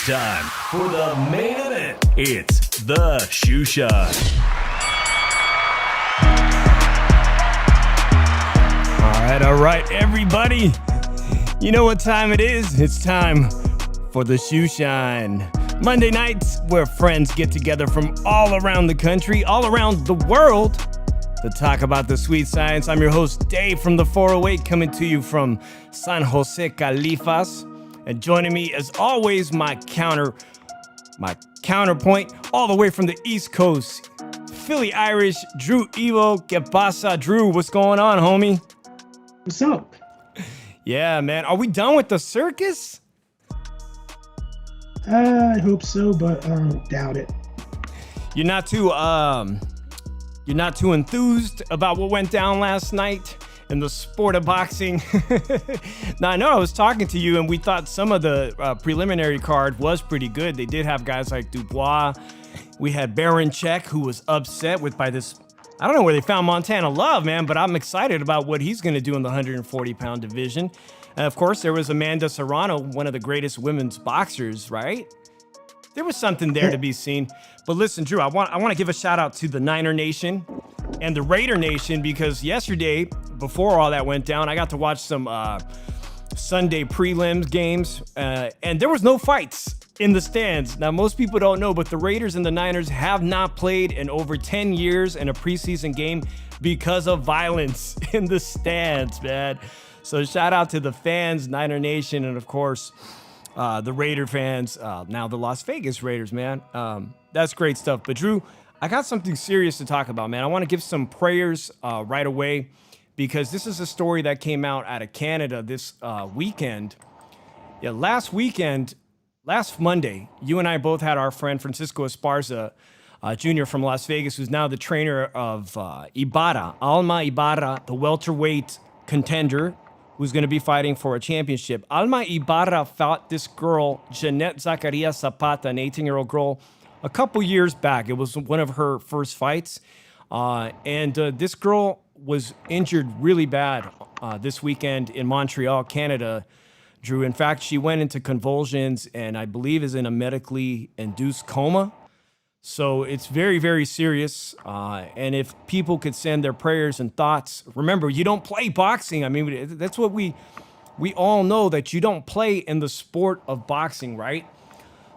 time for the main event. It's the Shoeshine. All right, everybody. You know what time it is? It's time for the Shoeshine. Monday nights where friends get together from all around the country, all around the world to talk about the sweet science. I'm your host, Dave, from the 408, coming to you from San Jose, Califas. And joining me, as always, my counterpoint, all the way from the East Coast, Philly Irish Drew Evo. Que pasa, Drew? What's going on, homie? What's up? Yeah, man. Are we done with the circus? I hope so, but doubt it. You're not too enthused about what went down last night in the sport of boxing. Now, I know I was talking to you and we thought some of the preliminary card was pretty good. They did have guys like Dubois. We had Baranchek, who was upset by this. I don't know where they found Montana Love, man, but I'm excited about what he's going to do in the 140-pound division. And of course, there was Amanda Serrano, one of the greatest women's boxers, right? There was something there to be seen. But listen, Drew, I want to give a shout out to the Niner Nation and the Raider Nation, because yesterday, before all that went down, I got to watch some Sunday prelims games, and there was no fights in the stands. Now, most people don't know, but the Raiders and the Niners have not played in over 10 years in a preseason game because of violence in the stands, man. So shout out to the fans, Niner Nation, and of course, the Raider fans, now the Las Vegas Raiders, man. That's great stuff. But Drew, I got something serious to talk about, man. I want to give some prayers right away, because this is a story that came out of Canada this weekend. Yeah, last Monday, you and I both had our friend Francisco Esparza Jr. from Las Vegas, who's now the trainer of Ibarra, Alma Ibarra, the welterweight contender, who's going to be fighting for a championship. Alma Ibarra fought this girl, Jeanette Zacarias Zapata, an 18-year-old girl, a couple years back. It was one of her first fights. And this girl was injured really bad this weekend in Montreal, Canada, Drew. In fact, she went into convulsions and I believe is in a medically induced coma. So it's very, very serious. And if people could send their prayers and thoughts, remember, you don't play boxing. I mean, that's what we all know, that you don't play in the sport of boxing, right?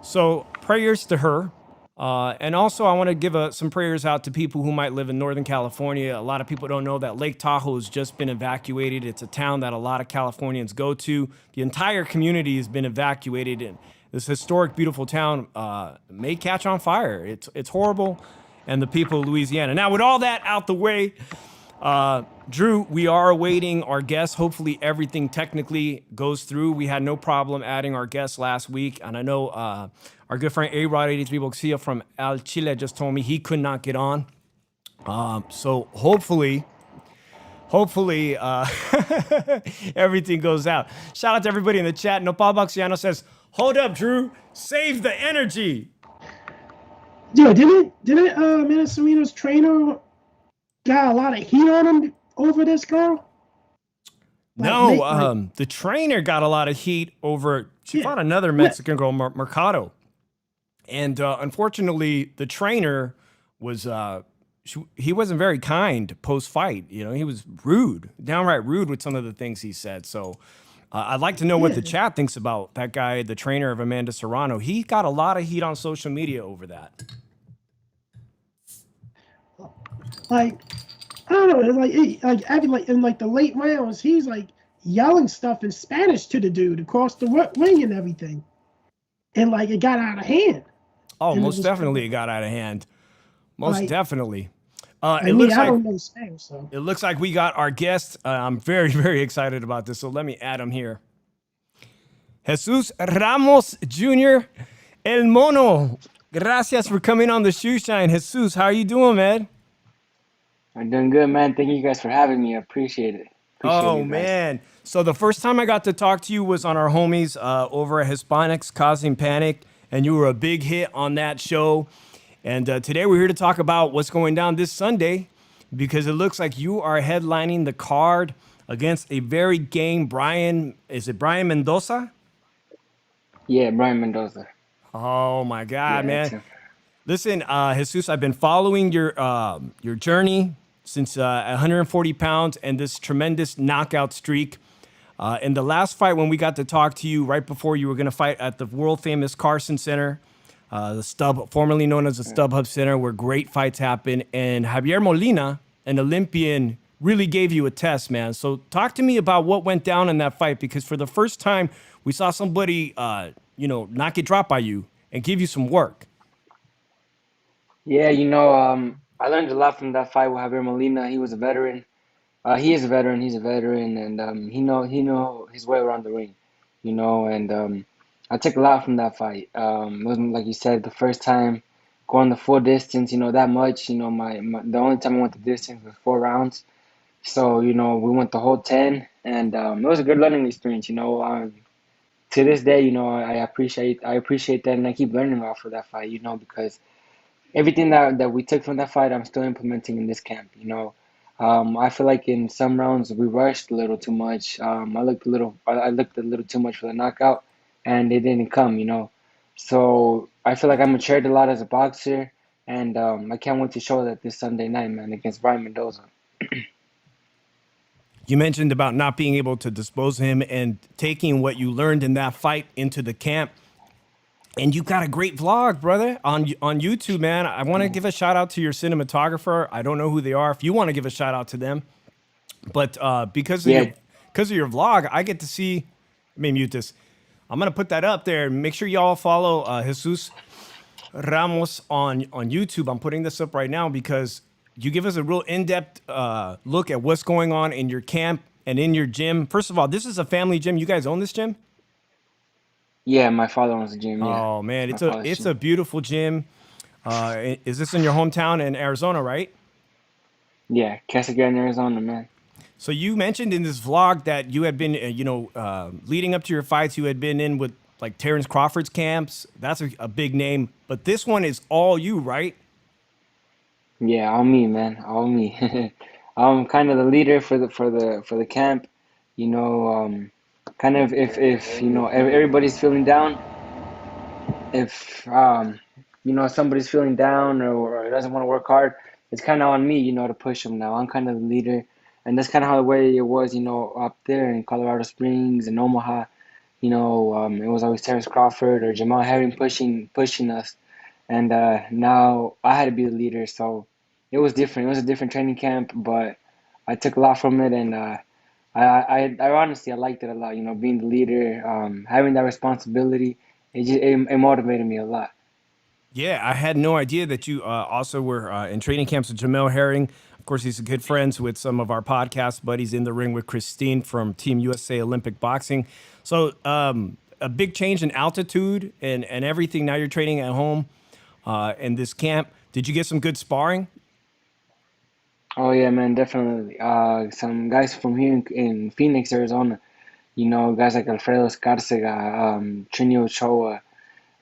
So prayers to her. And also, I want to give some prayers out to people who might live in Northern California. A lot of people don't know that Lake Tahoe has just been evacuated. It's a town that a lot of Californians go to. The entire community has been evacuated, and this historic, beautiful town may catch on fire. It's horrible, and the people of Louisiana. Now, with all that out the way, Drew, we are awaiting our guests. Hopefully, everything technically goes through. We had no problem adding our guests last week, and I know our good friend A-Rod 83 Boxia from El Chile just told me he could not get on. So hopefully, everything goes out. Shout out to everybody in the chat. Nopal Boxiano says, "Hold up, Drew. Save the energy." Yeah, didn't Minnesina's trainer got a lot of heat on him over this girl? No, the trainer got a lot of heat over. She fought another Mexican girl, Mercado. And unfortunately, the trainer was he wasn't very kind post-fight. You know, he was rude, downright rude with some of the things he said. So I'd like to know what the chat thinks about that guy, the trainer of Amanda Serrano. He got a lot of heat on social media over that. Like, I don't know, in the late rounds, he's like yelling stuff in Spanish to the dude across the ring and everything, and like it got out of hand. Oh, most definitely it got out of hand. Most definitely. It looks like we got our guest. I'm very, very excited about this. So let me add him here. Jesus Ramos Jr. El Mono. Gracias for coming on the Shoeshine. Jesus, how are you doing, man? I'm doing good, man. Thank you guys for having me. I appreciate it. Oh, man. So the first time I got to talk to you was on our homies over at Hispanics Causing Panic, and you were a big hit on that show. And today we're here to talk about what's going down this Sunday, because it looks like you are headlining the card against a very game Brian. Is it Brian Mendoza? Yeah, Brian Mendoza. Oh my God, Yeah, man. too. Listen, Jesus, I've been following your journey since 140 pounds and this tremendous knockout streak. In the last fight, when we got to talk to you right before you were going to fight at the world famous Carson Center, the Stub, formerly known as the StubHub Center, where great fights happen, and Javier Molina, an Olympian, really gave you a test, man. So talk to me about what went down in that fight, because for the first time, we saw somebody, not get dropped by you and give you some work. Yeah, I learned a lot from that fight with Javier Molina. He was a veteran. He is a veteran. He's a veteran, and he know his way around the ring, And I took a lot from that fight. It wasn't like you said the first time going the full distance. That much. The only time I went the distance was 4 rounds. So we went the whole 10, and it was a good learning experience. To this day, I appreciate that, and I keep learning off of that fight. Because everything that we took from that fight, I'm still implementing in this camp. I feel like in some rounds we rushed a little too much. I looked a little too much for the knockout, and it didn't come. So I feel like I matured a lot as a boxer, and I can't wait to show that this Sunday night, man, against Brian Mendoza. You mentioned about not being able to dispose of him and taking what you learned in that fight into the camp. And you got a great vlog, brother, on YouTube, man. I want to give a shout out to your cinematographer. I don't know who they are. If you want to give a shout out to them, but Yeah, because of your vlog, I get to see. Let me mute this. I'm gonna put that up there. Make sure y'all follow Jesus Ramos on YouTube. I'm putting this up right now because you give us a real in-depth look at what's going on in your camp and in your gym. First of all, this is a family gym. You guys own this gym? yeah, my father owns the gym. Yeah, Oh man, it's my it's a father's it's a gym. beautiful gym. Is this in your hometown in Arizona, right? Yeah, Casa Grande, Arizona, man. So you mentioned in this vlog that you had been, leading up to your fights, you had been in with like Terrence Crawford's camps. That's a big name, but this one is all you, right? Yeah, all me, man, all me. I'm kind of the leader for the camp. You know, kind of if everybody's feeling down, if somebody's feeling down or doesn't want to work hard, it's kind of on me, to push them now. I'm kind of the leader, and that's kind of how the way it was, up there in Colorado Springs and Omaha. It was always Terrence Crawford or Jamal Herring pushing us, and now I had to be the leader. So it was different. It was a different training camp, but I took a lot from it, and I honestly I liked it a lot. Being the leader, having that responsibility, it motivated me a lot. Yeah, I had no idea that you also were in training camps with Jamel Herring. Of course, he's good friends with some of our podcast buddies in the ring with Christine from Team USA Olympic Boxing. So a big change in altitude and everything. Now you're training at home in this camp. Did you get some good sparring? Oh yeah, man, definitely. Some guys from here in Phoenix, Arizona. Guys like Alfredo Escarcega, Trinio Ochoa,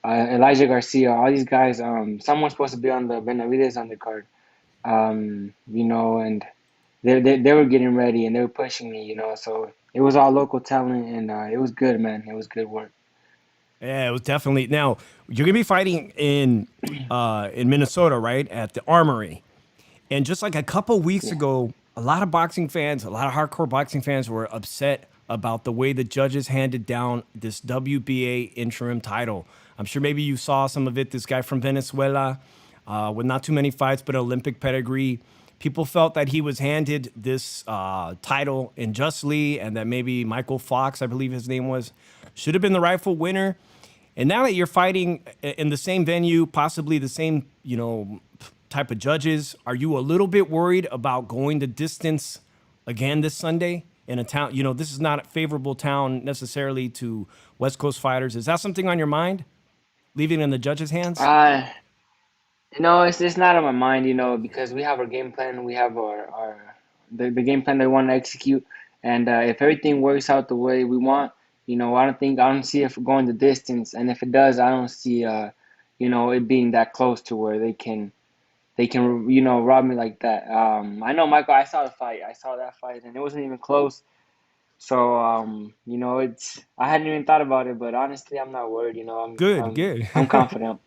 Elijah Garcia. All these guys. Someone's supposed to be on the Benavides undercard. And they were getting ready and they were pushing me. So it was all local talent and it was good, man. It was good work. Yeah, it was definitely. Now you're gonna be fighting in Minnesota, right, at the Armory. And just like a couple weeks Yeah. ago, a lot of boxing fans, a lot of hardcore boxing fans were upset about the way the judges handed down this WBA interim title. I'm sure maybe you saw some of it. This guy from Venezuela, with not too many fights, but Olympic pedigree. People felt that he was handed this title unjustly and that maybe Michael Fox, I believe his name was, should have been the rightful winner. And now that you're fighting in the same venue, possibly the same, type of judges, are you a little bit worried about going the distance again this Sunday in a town? This is not a favorable town necessarily to West Coast fighters. Is that something on your mind? Leaving it in the judges' hands? Uh, no, it's not on my mind, because we have our game plan. We have the game plan that we want to execute, and if everything works out the way we want, I don't see it going the distance, and if it does, I don't see it being that close to where they can rob me like that. I know, Michael. I saw the fight. I saw that fight, and it wasn't even close. So it's I hadn't even thought about it, but honestly, I'm not worried. Good, good. I'm confident.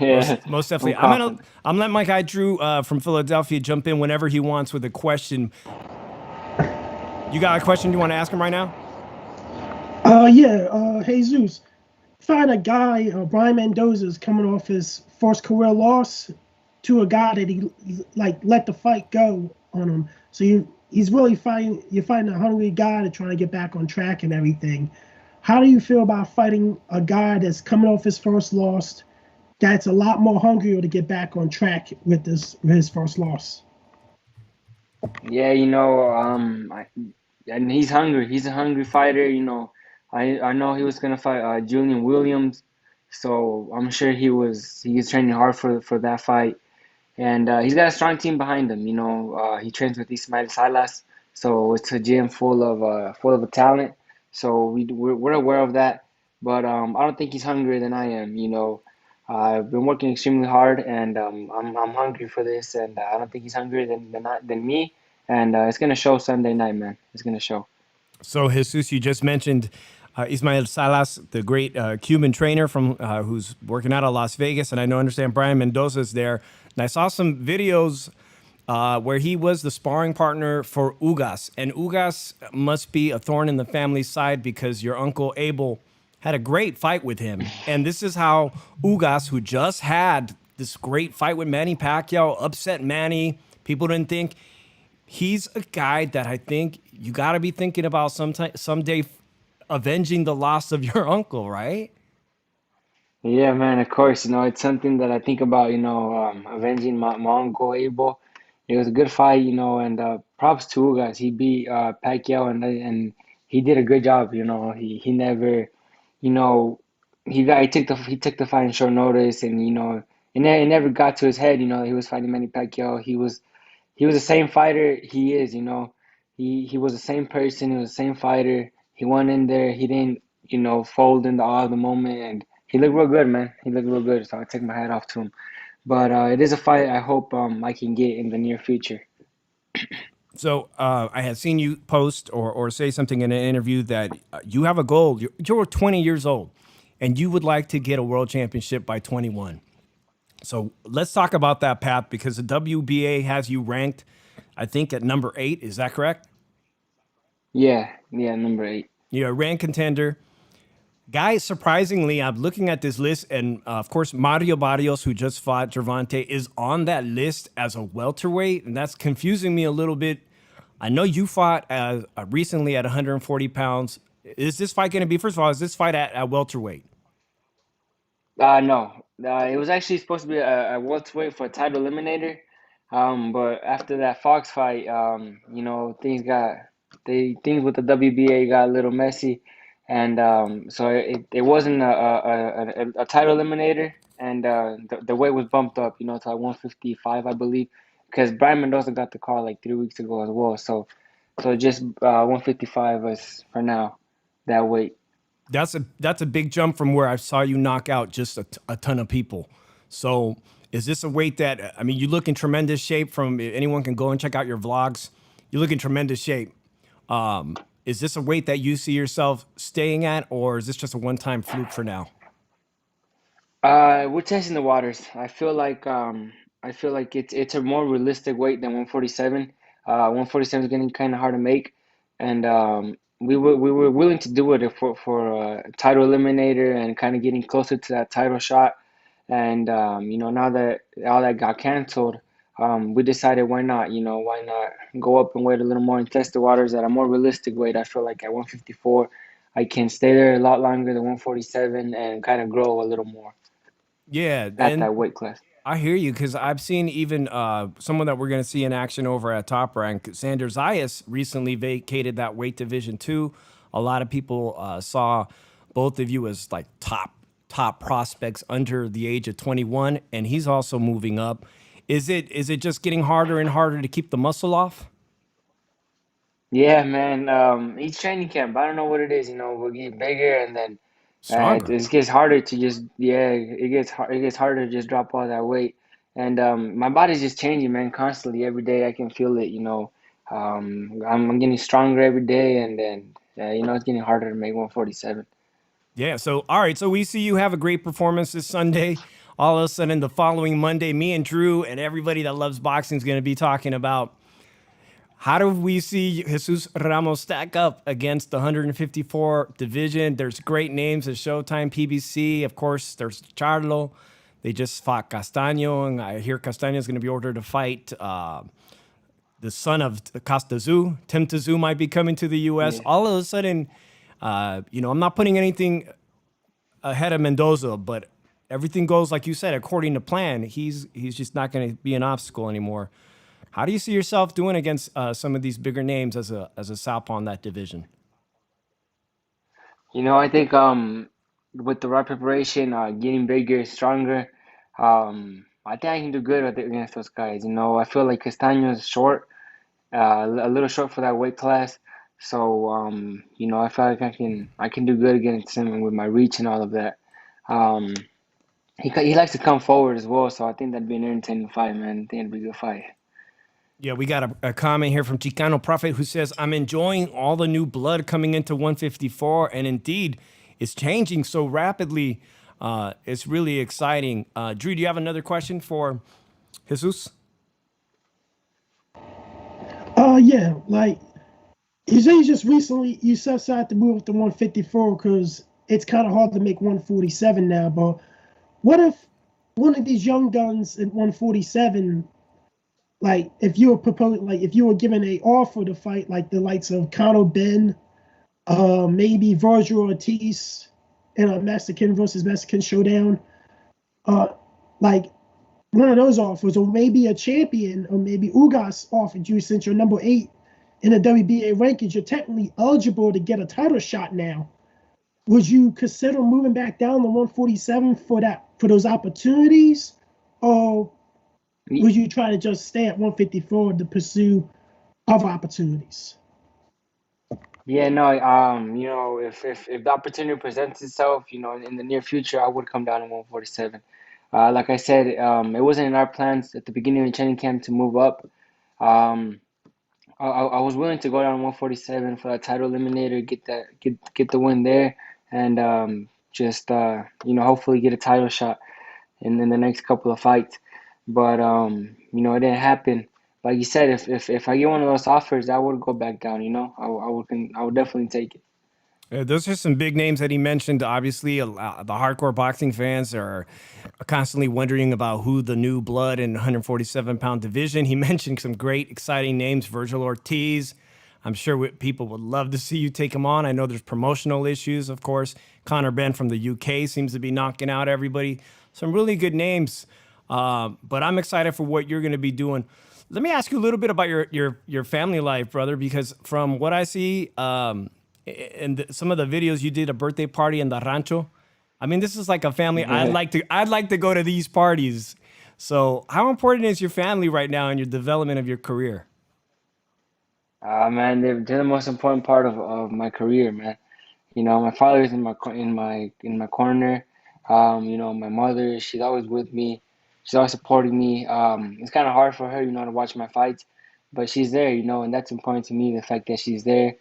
Yeah, Most I'm definitely. confident. I'm letting my guy Drew from Philadelphia jump in whenever he wants with a question. You got a question you want to ask him right now? Yeah, Jesus. Find a guy, Brian Mendoza's coming off his first career loss to a guy that he like let the fight go on him. So he's really fighting. You're fighting a hungry guy to try to get back on track and everything. How do you feel about fighting a guy that's coming off his first loss, that's a lot more hungrier to get back on track with his first loss? Yeah, and he's hungry. He's a hungry fighter. I know he was gonna fight Julian Williams, so I'm sure he was training hard for that fight. And he's got a strong team behind him. He trains with Ismail Salas, so it's a gym full of talent. So we're aware of that, but I don't think he's hungrier than I am. I've been working extremely hard, and I'm hungry for this, and I don't think he's hungrier than me. And it's gonna show Sunday night, man. It's gonna show. So, Jesus, you just mentioned Ismael Salas, the great Cuban trainer from who's working out of Las Vegas, and I know understand Brian Mendoza's there. And I saw some videos where he was the sparring partner for Ugas, and Ugas must be a thorn in the family side because your uncle Abel had a great fight with him, and this is how Ugas, who just had this great fight with Manny Pacquiao, upset Manny. People didn't think he's a guy that I think you got to be thinking about someday avenging the loss of your uncle, right? Yeah, man, of course. It's something that I think about, avenging my uncle Abel. It was a good fight, and props to Ugas. He beat Pacquiao, and he did a good job, He never, you know, he took the fight in short notice, and it never got to his head, he was fighting Manny Pacquiao. He was the same fighter he is, He was the same person, he was the same fighter. He went in there, he didn't, fold in the awe of the moment, and he looked real good, man. He looked real good, so I take my hat off to him. But it is a fight I hope I can get in the near future. So I had seen you post or say something in an interview that you have a goal. You're 20 years old, and you would like to get a world championship by 21. So let's talk about that path because the WBA has you ranked, I think, at number 8. Is that correct? Yeah, yeah, number 8. You're a ranked contender. Guys, surprisingly, I'm looking at this list, and of course, Mario Barrios, who just fought Gervonta, is on that list as a welterweight, and that's confusing me a little bit. I know you fought recently at 140 pounds. Is this fight going to be, first of all, is this fight at welterweight? No, it was actually supposed to be a welterweight for a title eliminator. But after that Fox fight, things with the WBA got a little messy, and so it wasn't a title eliminator, and the weight was bumped up, to like 155, I believe, because Brian Mendoza got the call like 3 weeks ago as well. So just 155 was for now that weight. That's a big jump from where I saw you knock out just a ton of people. So is this a weight that, I mean, you look in tremendous shape from, anyone can go and check out your vlogs. You look in tremendous shape. Is this a weight that you see yourself staying at, or is this just a one-time fluke for now? We're testing the waters. I feel like it's a more realistic weight than 147. 147 is getting kind of hard to make, and we were willing to do it for a title eliminator and kind of getting closer to that title shot. And now that all that got canceled, we decided why not go up and wait a little more and test the waters at a more realistic weight. I feel like at 154, I can stay there a lot longer than 147 and kind of grow a little more Yeah, at and that weight class. I hear you because I've seen even someone that we're going to see in action over at Top Rank, Sander Zayas, recently vacated that weight division too. A lot of people saw both of you as like top prospects under the age of 21, and he's also moving up. Is it just getting harder and harder to keep the muscle off? Yeah, man. Each training camp, I don't know what it is. We'll get bigger, and then it Stronger. just gets harder to just yeah, it gets harder to just drop all that weight. And my body's just changing, man, constantly every day. I can feel it. I'm getting stronger every day, and then it's getting harder to make 147. Yeah. So, all right. So we see you have a great performance this Sunday. All of a sudden, the following Monday, me and Drew and everybody that loves boxing is going to be talking about how do we see Jesus Ramos stack up against the 154 division. There's great names at Showtime, PBC. Of course, there's Charlo. They just fought Castaño, and I hear Castaño is going to be ordered to fight the son of Costazu. Tim Tszyu might be coming to the U.S. Yeah. All of a sudden, I'm not putting anything ahead of Mendoza, but everything goes like you said according to plan. He's just not going to be an obstacle anymore. How do you see yourself doing against some of these bigger names as a southpaw in that division? I think with the right preparation, getting bigger, stronger, I think I can do good against those guys. I feel like Castaño is short, a little short for that weight class. So I feel like I can do good against him with my reach and all of that. Um, he likes to come forward as well, so I think that'd be an entertaining fight, man. I think it'd be a good fight. Yeah, we got a comment here from Chicano Prophet who says, I'm enjoying all the new blood coming into 154. And indeed, it's changing so rapidly. It's really exciting. Drew, do you have another question for Jesus? Yeah, like you say, you just recently you decided to move up to 154 because it's kind of hard to make 147 now. But what if one of these young guns at 147, like if you were proposed, like if you were given a offer to fight, like the likes of Conor Ben, maybe Virgil Ortiz in a Mexican versus Mexican showdown, uh, like one of those offers, or maybe a champion, or maybe Ugas offered you since you're number 8 in the WBA rankings, you're technically eligible to get a title shot now. Would you consider moving back down to 147 for those opportunities, or would you try to just stay at 154 to pursue other opportunities? Yeah, no, if the opportunity presents itself, in the near future, I would come down to 147. Like I said, it wasn't in our plans at the beginning of the training camp to move up. Um, I was willing to go down to 147 for that title eliminator, get the win there, and just hopefully get a title shot in the next couple of fights. But it didn't happen. Like you said, if I get one of those offers, I would go back down. I would definitely take it. Those are some big names that he mentioned. Obviously, the hardcore boxing fans are constantly wondering about who the new blood in 147-pound division. He mentioned some great, exciting names, Virgil Ortiz. I'm sure people would love to see you take him on. I know there's promotional issues, of course. Conor Ben from the UK seems to be knocking out everybody. Some really good names, but I'm excited for what you're going to be doing. Let me ask you a little bit about your family life, brother, because from what I see, and some of the videos you did a birthday party in the rancho. I mean, this is like a family. I'd like to go to these parties. So how important is your family right now in your development of your career? Man, they're the most important part of my career, man. My father is in my corner. My mother, she's always with me. She's always supporting me. It's kind of hard for her, to watch my fights, but she's there, and that's important to me, the fact that she's there.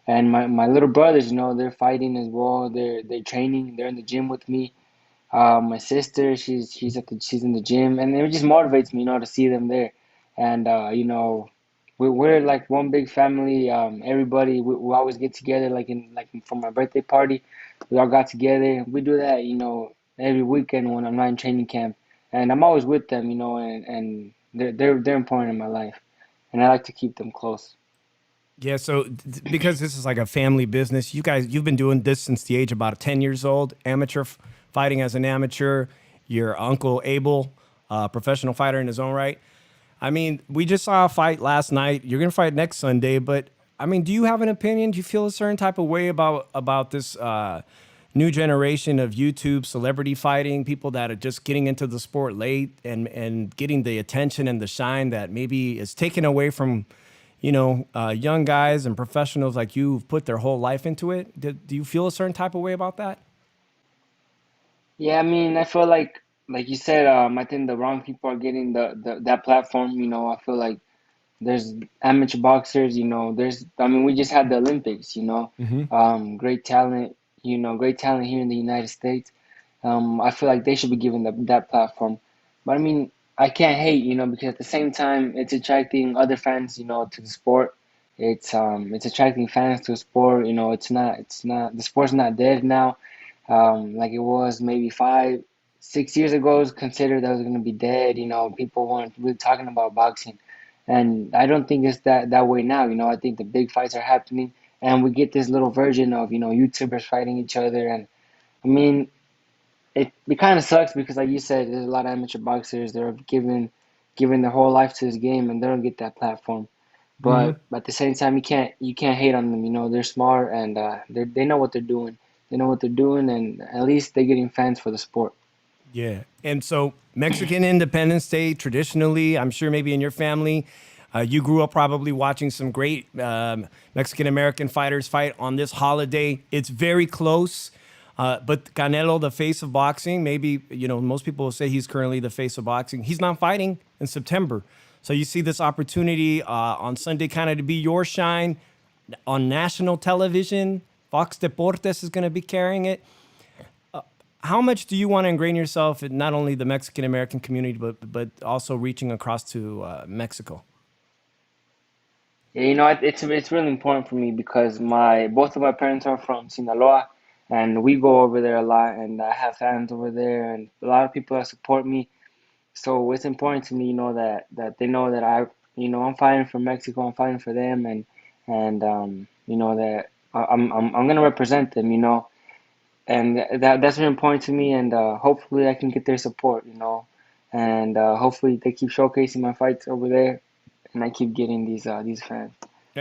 And my little brothers, they're fighting as well. They're training. They're in the gym with me. My sister, she's in the gym, and it just motivates me, to see them there. And we're like one big family. Everybody, we always get together, like for my birthday party, we all got together. We do that, every weekend when I'm not in training camp, and I'm always with them, and they're important in my life, and I like to keep them close. Yeah, so because this is like a family business, you've been doing this since the age of about 10 years old, fighting as an amateur. Your uncle Abel, professional fighter in his own right. I mean, we just saw a fight last night. You're gonna fight next Sunday, but I mean, do you have an opinion? Do you feel a certain type of way about this new generation of YouTube celebrity fighting, people that are just getting into the sport late and getting the attention and the shine that maybe is taken away from young guys and professionals like you who've put their whole life into it? Do you feel a certain type of way about that? Yeah, I mean, I feel like you said, I think the wrong people are getting that platform. I feel like there's amateur boxers, you know, I mean, we just had the Olympics, you know, Hmm. great talent, great talent here in the United States. I feel like they should be given that platform. But I mean, I can't hate, because at the same time, it's attracting other fans, to the sport. It's attracting fans to the sport. The sport's not dead now, like it was maybe 5, 6 years ago. It was considered that it was gonna be dead. People weren't really talking about boxing, and I don't think it's that way now. I think the big fights are happening, and we get this little version of YouTubers fighting each other, and I mean, it kind of sucks because, like you said, there's a lot of amateur boxers that are giving their whole life to this game, and they don't get that platform. Hmm. But at the same time, you can't hate on them. They're smart, and they know what they're doing. They know what they're doing, and at least they're getting fans for the sport. Yeah. And so Mexican Independence Day, traditionally, I'm sure maybe in your family, you grew up probably watching some great Mexican American fighters fight on this holiday. It's very close. But Canelo, the face of boxing, maybe, most people will say he's currently the face of boxing. He's not fighting in September. So you see this opportunity on Sunday kind of to be your shine on national television. Fox Deportes is going to be carrying it. How much do you want to ingrain yourself in not only the Mexican American community, but also reaching across to Mexico? Yeah, it's really important for me because my both of my parents are from Sinaloa, and we go over there a lot, and I have fans over there, and a lot of people that support me. So it's important to me, that they know that I'm fighting for Mexico, I'm fighting for them, and that I'm gonna represent them, and that's very important to me, and hopefully I can get their support, and hopefully they keep showcasing my fights over there, and I keep getting these fans.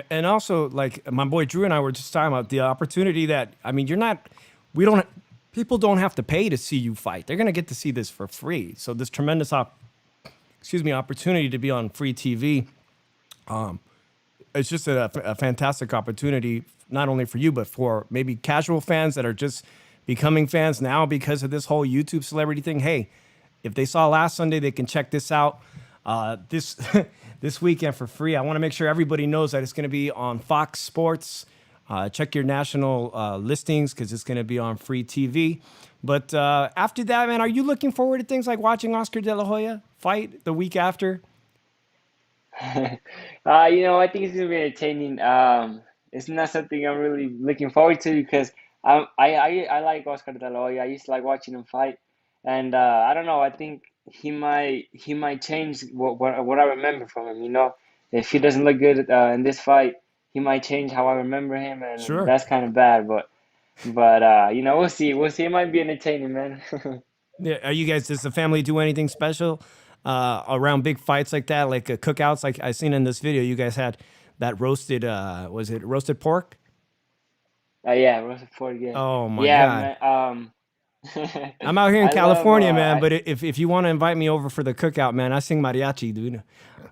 And also, like my boy Drew and I were just talking about the opportunity that, I mean, we don't, people don't have to pay to see you fight. They're going to get to see this for free. So this tremendous opportunity to be on free TV. It's just a fantastic opportunity, not only for you, but for maybe casual fans that are just becoming fans now because of this whole YouTube celebrity thing. Hey, if they saw last Sunday, they can check this out this this weekend for free. I want to make sure everybody knows that it's going to be on Fox Sports. Check your national listings because it's going to be on free TV. But after that, man, are you looking forward to things like watching Oscar De La Hoya fight the week after? I think it's gonna be entertaining. It's not something I'm really looking forward to because I like Oscar De La Hoya. I used to like watching him fight, and I don't know. I think he might change what I remember from him. If he doesn't look good in this fight, he might change how I remember him, and Sure. that's kind of bad. But we'll see. We'll see. It might be entertaining, man. Yeah, are you guys, does the family do anything special around big fights like that, like cookouts? Like I seen in this video, you guys had that roasted, was it roasted pork? Yeah, Russell Ford. Yeah, Oh my yeah, God. man. I'm out here in I love. California, man. But if you want to invite me over for the cookout, man, I sing mariachi, dude.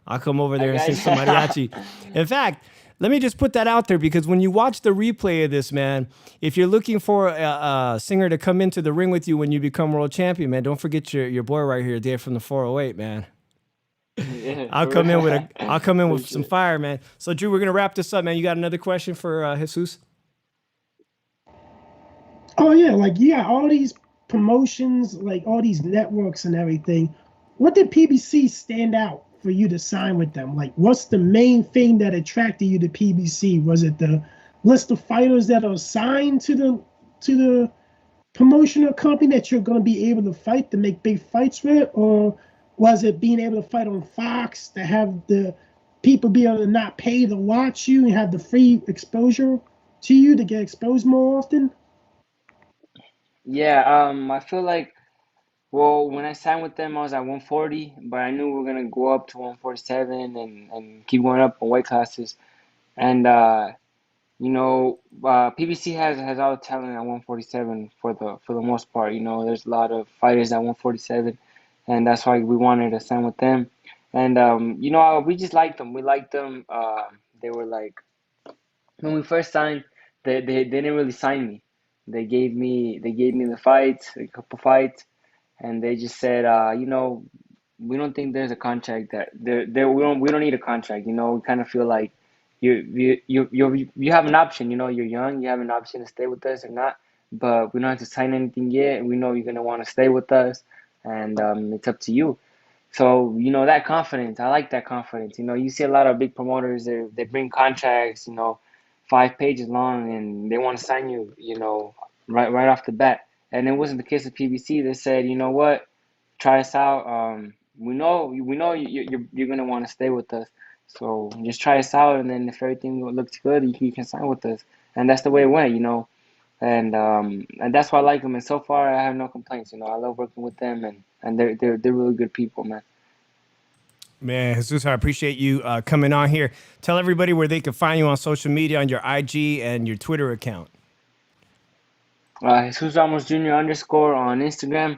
I'll come over I there and sing some got. mariachi. In fact, let me just put that out there because when you watch the replay of this, man, if you're looking for a singer to come into the ring with you when you become world champion, man, don't forget your boy right here, Dave from the 408, man. Yeah, I'll for come in with a real. I'll come in For with some sure. fire, man. So Drew, we're gonna wrap this up, man. You got another question for Jesus? Oh yeah, like you got all these promotions, like all these networks and everything. What did PBC stand out for you to sign with them? Like, what's the main thing that attracted you to PBC? Was it the list of fighters that are signed to the promotional company that you're going to be able to fight to make big fights with, or was it being able to fight on Fox to have the people be able to not pay to watch you and have the free exposure to you to get exposed more often? Yeah, I feel like, well, when I signed with them, I was at 140, but I knew we were gonna go up to 147 and keep going up in weight classes. And PBC has all the talent at 147 for the most part. There's a lot of fighters at 147, and that's why we wanted to sign with them. And we just liked them. We liked them. They were like, when we first signed, they didn't really sign me. They gave me the fights, a couple fights, and they just said, we don't think there's a contract that there we don't need a contract. You know, we kind of feel like you have an option. You know, you're young, you have an option to stay with us or not. But we don't have to sign anything yet. We know you're gonna want to stay with us, and it's up to you. So, you know, that confidence, I like that confidence. You know, you see a lot of big promoters, they bring contracts, you know, 5 pages long, and they want to sign you, you know, right off the bat. And it wasn't the case with PBC. They said, you know what, try us out. We know you're gonna want to stay with us. So just try us out, and then if everything looks good, you can sign with us. And that's the way it went, you know. And that's why I like them. And so far, I have no complaints. You know, I love working with them, and they're really good people, man. Man, Jesus, I appreciate you coming on here. Tell everybody where they can find you on social media, on your IG and your Twitter account. Jesus Ramos Jr. underscore on Instagram,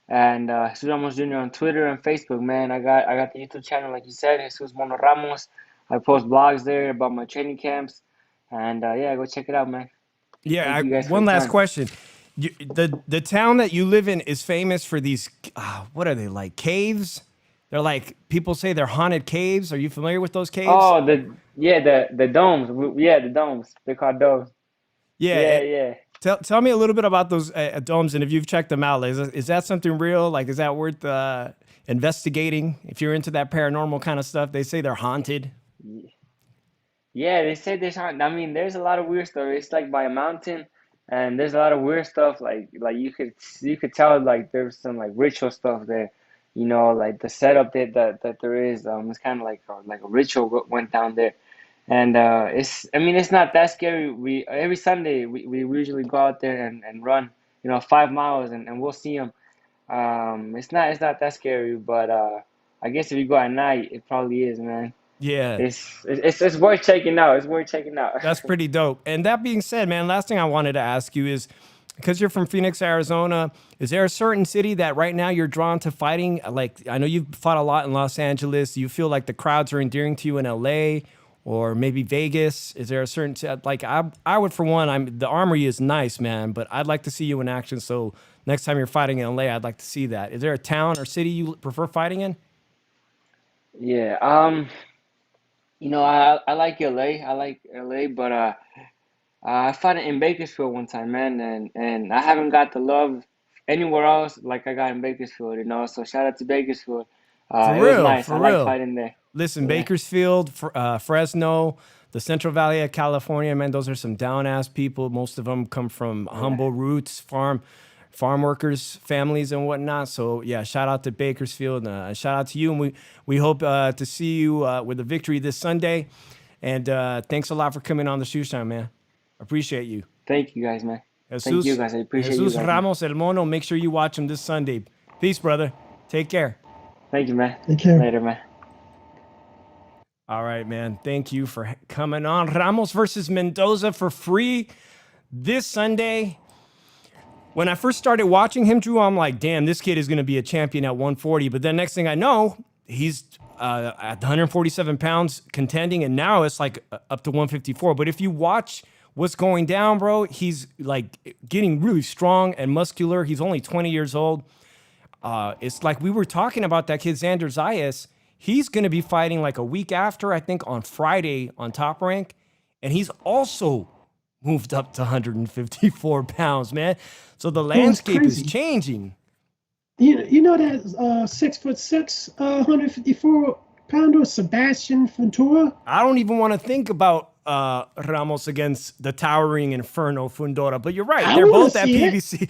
and Jesus Ramos Jr. on Twitter and Facebook. Man, I got the YouTube channel, like you said, Jesus Mono Ramos. I post blogs there about my training camps, and yeah, go check it out, man. Yeah, Thank you guys for one the last time. question. The town that you live in is famous for these, what are they, like caves? They're like, people say they're haunted caves. Are you familiar with those caves? Oh, the domes. Yeah, the domes. They're called domes. Yeah. Yeah, yeah. Tell me a little bit about those domes, and if you've checked them out. Is that something real? Like, is that worth investigating? If you're into that paranormal kind of stuff, they say they're haunted. Yeah, they say there's I mean, there's a lot of weird stuff. It's like by a mountain, and there's a lot of weird stuff. Like you could tell like there's some like ritual stuff there. You know, like the setup that there is. It's kind of like a ritual went down there, and it's I mean it's not that scary. We every Sunday we usually go out there and run. You know, 5 miles, and we'll see them. It's not that scary, but I guess if you go at night, it probably is, man. Yeah. It's worth checking out. It's worth checking out. That's pretty dope. And that being said, man, last thing I wanted to ask you is, because you're from Phoenix, Arizona, is there a certain city that right now you're drawn to fighting? Like, I know you've fought a lot in Los Angeles. Do you feel like the crowds are endearing to you in LA or maybe Vegas? Is there a certain, like, I would, for one, the Armory is nice, man, but I'd like to see you in action. So next time you're fighting in LA, I'd like to see that. Is there a town or city you prefer fighting in? Yeah. I like LA. I like LA, but I fought in Bakersfield one time, man, and I haven't got the love anywhere else like I got in Bakersfield. You know, so shout out to Bakersfield. For It was real, nice. for I like real. fighting there. Listen, Yeah. Bakersfield, Fresno, the Central Valley of California, man, those are some down ass people. Most of them come from Yeah. humble roots, farm workers, families, and whatnot. So yeah, shout out to Bakersfield. Shout out to you, and we hope to see you with a victory this Sunday. And thanks a lot for coming on the Shoeshine, man. Appreciate you. Thank you guys, man. Thank you guys. I appreciate you Jesus guys, man. Ramos El Mono. Make sure you watch him this Sunday. Peace, brother. Take care. Thank you, man. Take care. Later, man. All right, man. Thank you for coming on. Ramos versus Mendoza for free this Sunday. When I first started watching him, Drew, I'm like, damn, this kid is going to be a champion at 140. But then next thing I know, he's at 147 pounds contending, and now it's like up to 154. But if you watch what's going down, bro, he's like getting really strong and muscular. He's only 20 years old. It's like we were talking about that kid, Xander Zayas. He's going to be fighting like a week after, I think, on Friday on Top Rank. And he's also moved up to 154 pounds, man. So the landscape is crazy. changing. You know that 6'6", 154-pounder Sebastian Ventura? I don't even want to think about Ramos against the towering Inferno Fundora, but you're right. I They're wanna both at see it. PBC.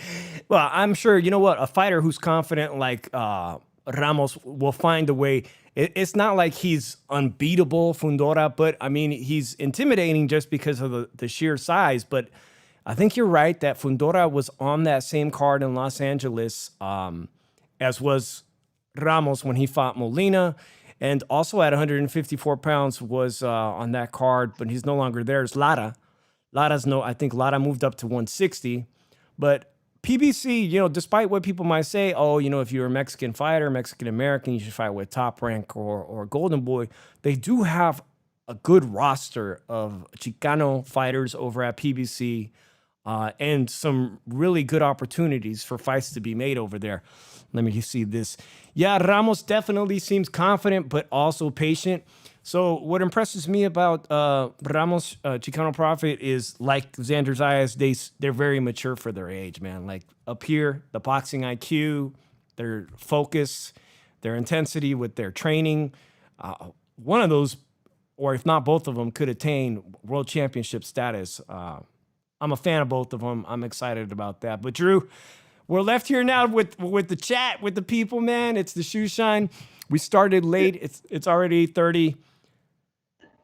Well, I'm sure, you know what? A fighter who's confident like Ramos will find a way. It's not like he's unbeatable, Fundora, but I mean, he's intimidating just because of the sheer size. But I think you're right that Fundora was on that same card in Los Angeles, as was Ramos when he fought Molina. And also at 154 pounds was on that card, but he's no longer there. It's Lara. I think Lara moved up to 160. But PBC, you know, despite what people might say, oh, you know, if you're a Mexican fighter, Mexican American, you should fight with Top Rank or Golden Boy. They do have a good roster of Chicano fighters over at PBC. and some really good opportunities for fights to be made over there. Let me see this. Yeah, Ramos definitely seems confident, but also patient. So what impresses me about Ramos, Chicano Prophet, is like Xander Zayas, they're very mature for their age, man. Like up here, the boxing IQ, their focus, their intensity with their training. One of those, or if not both of them, could attain world championship status. I'm a fan of both of them. I'm excited about that. But Drew, we're left here now with the chat, with the people, man. It's the Shoeshine. We started late. It's already 8:30.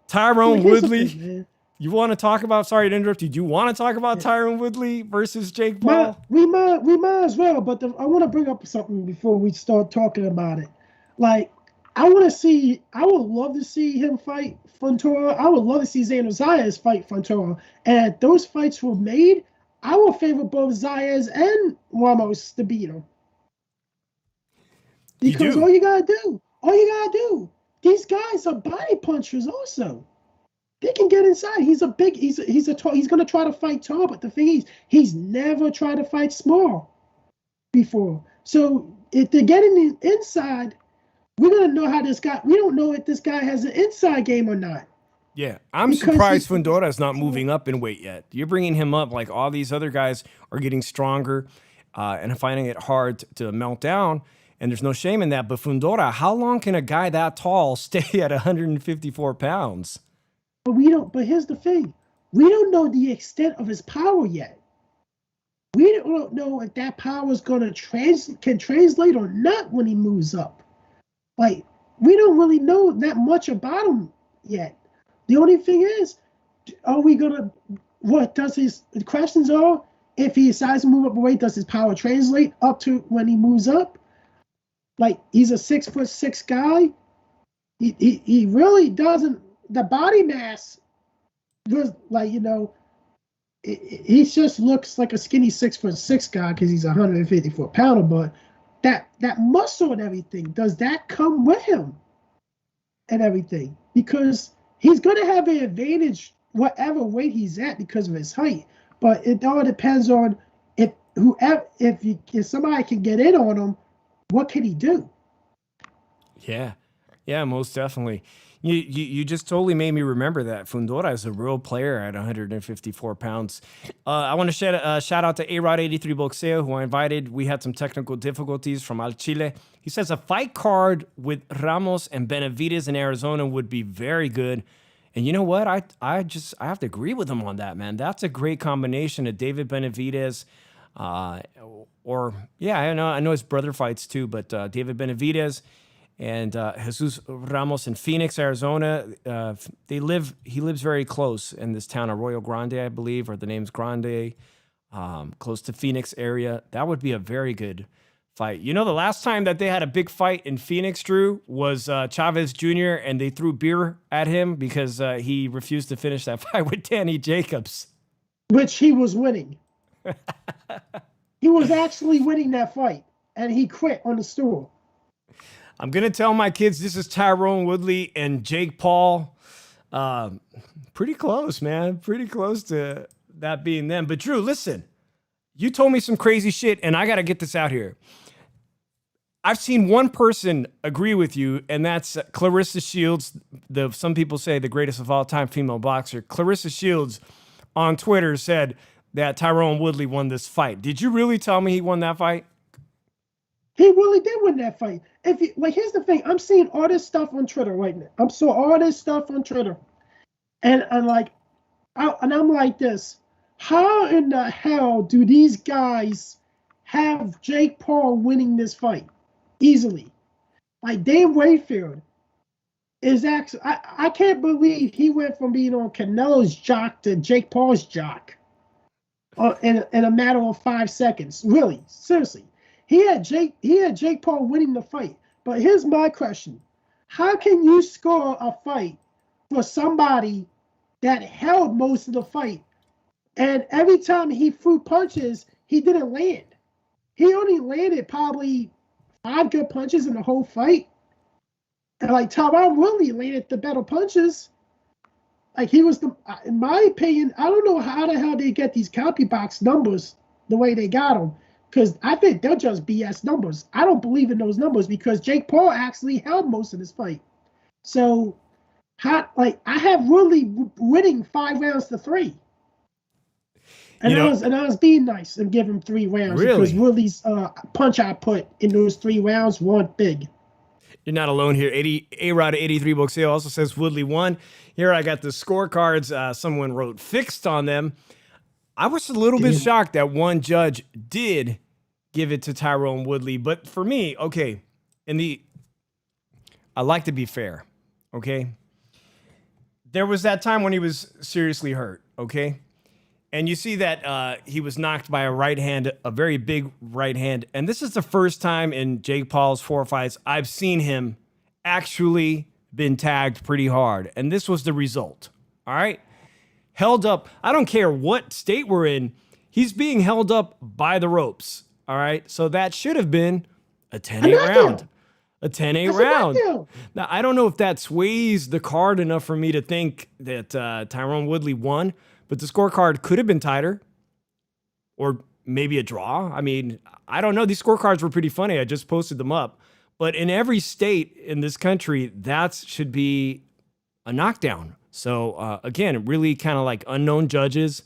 Tyrone Woodley. You want to talk about? Sorry to interrupt you. Do you want to talk about Tyrone Woodley versus Jake Paul? We might as well. But I want to bring up something before we start talking about it. Like, I would love to see him fight Fontoura. I would love to see Xander Zayas fight Fontoura. And if those fights were made, I would favor both Zayas and Ramos to beat him. Because all you gotta do, these guys are body punchers also. They can get inside. He's gonna try to fight tall, but the thing is, he's never tried to fight small before. So if they're getting inside, we're gonna know how this guy. We don't know if this guy has an inside game or not. Yeah, I'm surprised Fundora is not moving up in weight yet. You're bringing him up like all these other guys are getting stronger and finding it hard to melt down, and there's no shame in that. But Fundora, how long can a guy that tall stay at 154 pounds? But we don't. But here's the thing: we don't know the extent of his power yet. We don't know if that power is gonna can translate or not when he moves up. Like, we don't really know that much about him yet. The only thing is, the questions are, if he decides to move up weight, does his power translate up to when he moves up? Like, he's a 6'6" guy. He really doesn't, the body mass was like, he just looks like a skinny 6'6" guy because he's 154 pounder, but that muscle and everything, does that come with him and everything? Because he's going to have an advantage whatever weight he's at because of his height. But it all depends on if somebody can get in on him, what can he do? Yeah, most definitely. You just totally made me remember that Fundora is a real player at 154 pounds. I want to shout out to A-Rod83 Boxeo, who I invited. We had some technical difficulties from Al Chile. He says a fight card with Ramos and Benavidez in Arizona would be very good. And you know what? I have to agree with him on that, man. That's a great combination of David Benavidez, I know his brother fights too, but David Benavidez and Jesus Ramos in Phoenix, Arizona. He lives very close in this town of Arroyo Grande, I believe, or the name's Grande, close to Phoenix area. That would be a very good fight. You know, the last time that they had a big fight in Phoenix, Drew, was Chavez Jr., and they threw beer at him because he refused to finish that fight with Danny Jacobs. Which he was winning. He was actually winning that fight, and he quit on the stool. I'm going to tell my kids this is Tyrone Woodley and Jake Paul. Pretty close, man. Pretty close to that being them. But Drew, listen, you told me some crazy shit, and I got to get this out here. I've seen one person agree with you, and that's Clarissa Shields, some people say the greatest of all time female boxer. Clarissa Shields on Twitter said that Tyrone Woodley won this fight. Did you really tell me he won that fight? He really did win that fight. Here's the thing. I'm seeing all this stuff on Twitter right now. I'm seeing all this stuff on Twitter. And I'm like this. How in the hell do these guys have Jake Paul winning this fight easily? Like, Dave Wayfield is actually, I can't believe he went from being on Canelo's jock to Jake Paul's jock in a matter of 5 seconds. Really, seriously. He had Jake Paul winning the fight. But here's my question. How can you score a fight for somebody that held most of the fight, and every time he threw punches, he didn't land? He only landed probably 5 good punches in the whole fight. And like Tyrone Woodley landed the better punches. like he was the. In my opinion, I don't know how the hell they get these CompuBox numbers the way they got them, because I think they're just BS numbers. I don't believe in those numbers because Jake Paul actually held most of this fight. So, I have Woodley winning 5 rounds to 3. And I was being nice and give him 3 rounds because Woodley's punch output in those 3 rounds weren't big. You're not alone here. A-Rod 83 Boxeo also says Woodley won. Here I got the scorecards. Someone wrote fixed on them. I was a little bit shocked that one judge did give it to Tyron Woodley. But for me, okay, I like to be fair, okay? There was that time when he was seriously hurt, okay? And you see that he was knocked by a right hand, a very big right hand. And this is the first time in Jake Paul's 4 fights I've seen him actually been tagged pretty hard. And this was the result, all right? Held up. I don't care what state we're in. He's being held up by the ropes, all right? So that should have been a 10-8 round. A 10-8 round. Now, I don't know if that sways the card enough for me to think that Tyron Woodley won. But the scorecard could have been tighter or maybe a draw. I mean, I don't know. These scorecards were pretty funny. I just posted them up. But in every state in this country, that should be a knockdown. So, again, really kind of like unknown judges,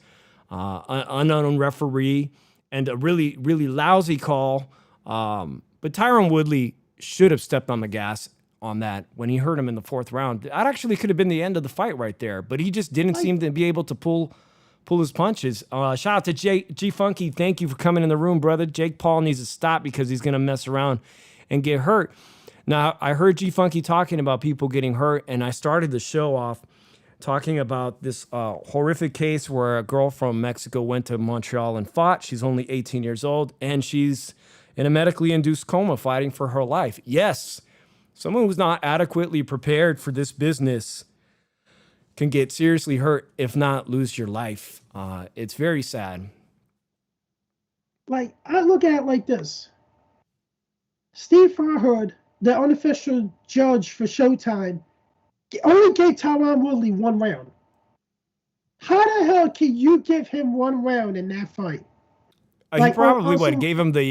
unknown referee, and a really, really lousy call. But Tyron Woodley should have stepped on the gas on that when he hurt him in the 4th round. That actually could have been the end of the fight right there, but he just didn't seem to be able to pull his punches. Shout out to G Funky. Thank you for coming in the room, brother. Jake Paul needs to stop because he's going to mess around and get hurt. Now, I heard G Funky talking about people getting hurt, and I started the show off talking about this horrific case where a girl from Mexico went to Montreal and fought. She's only 18 years old, and she's in a medically induced coma fighting for her life. Yes, someone who's not adequately prepared for this business can get seriously hurt, if not lose your life. It's very sad. Like, I look at it like this. Steve Farhood, the unofficial judge for Showtime, only gave Tyron Woodley 1 round. How the hell can you give him 1 round in that fight? He probably gave him the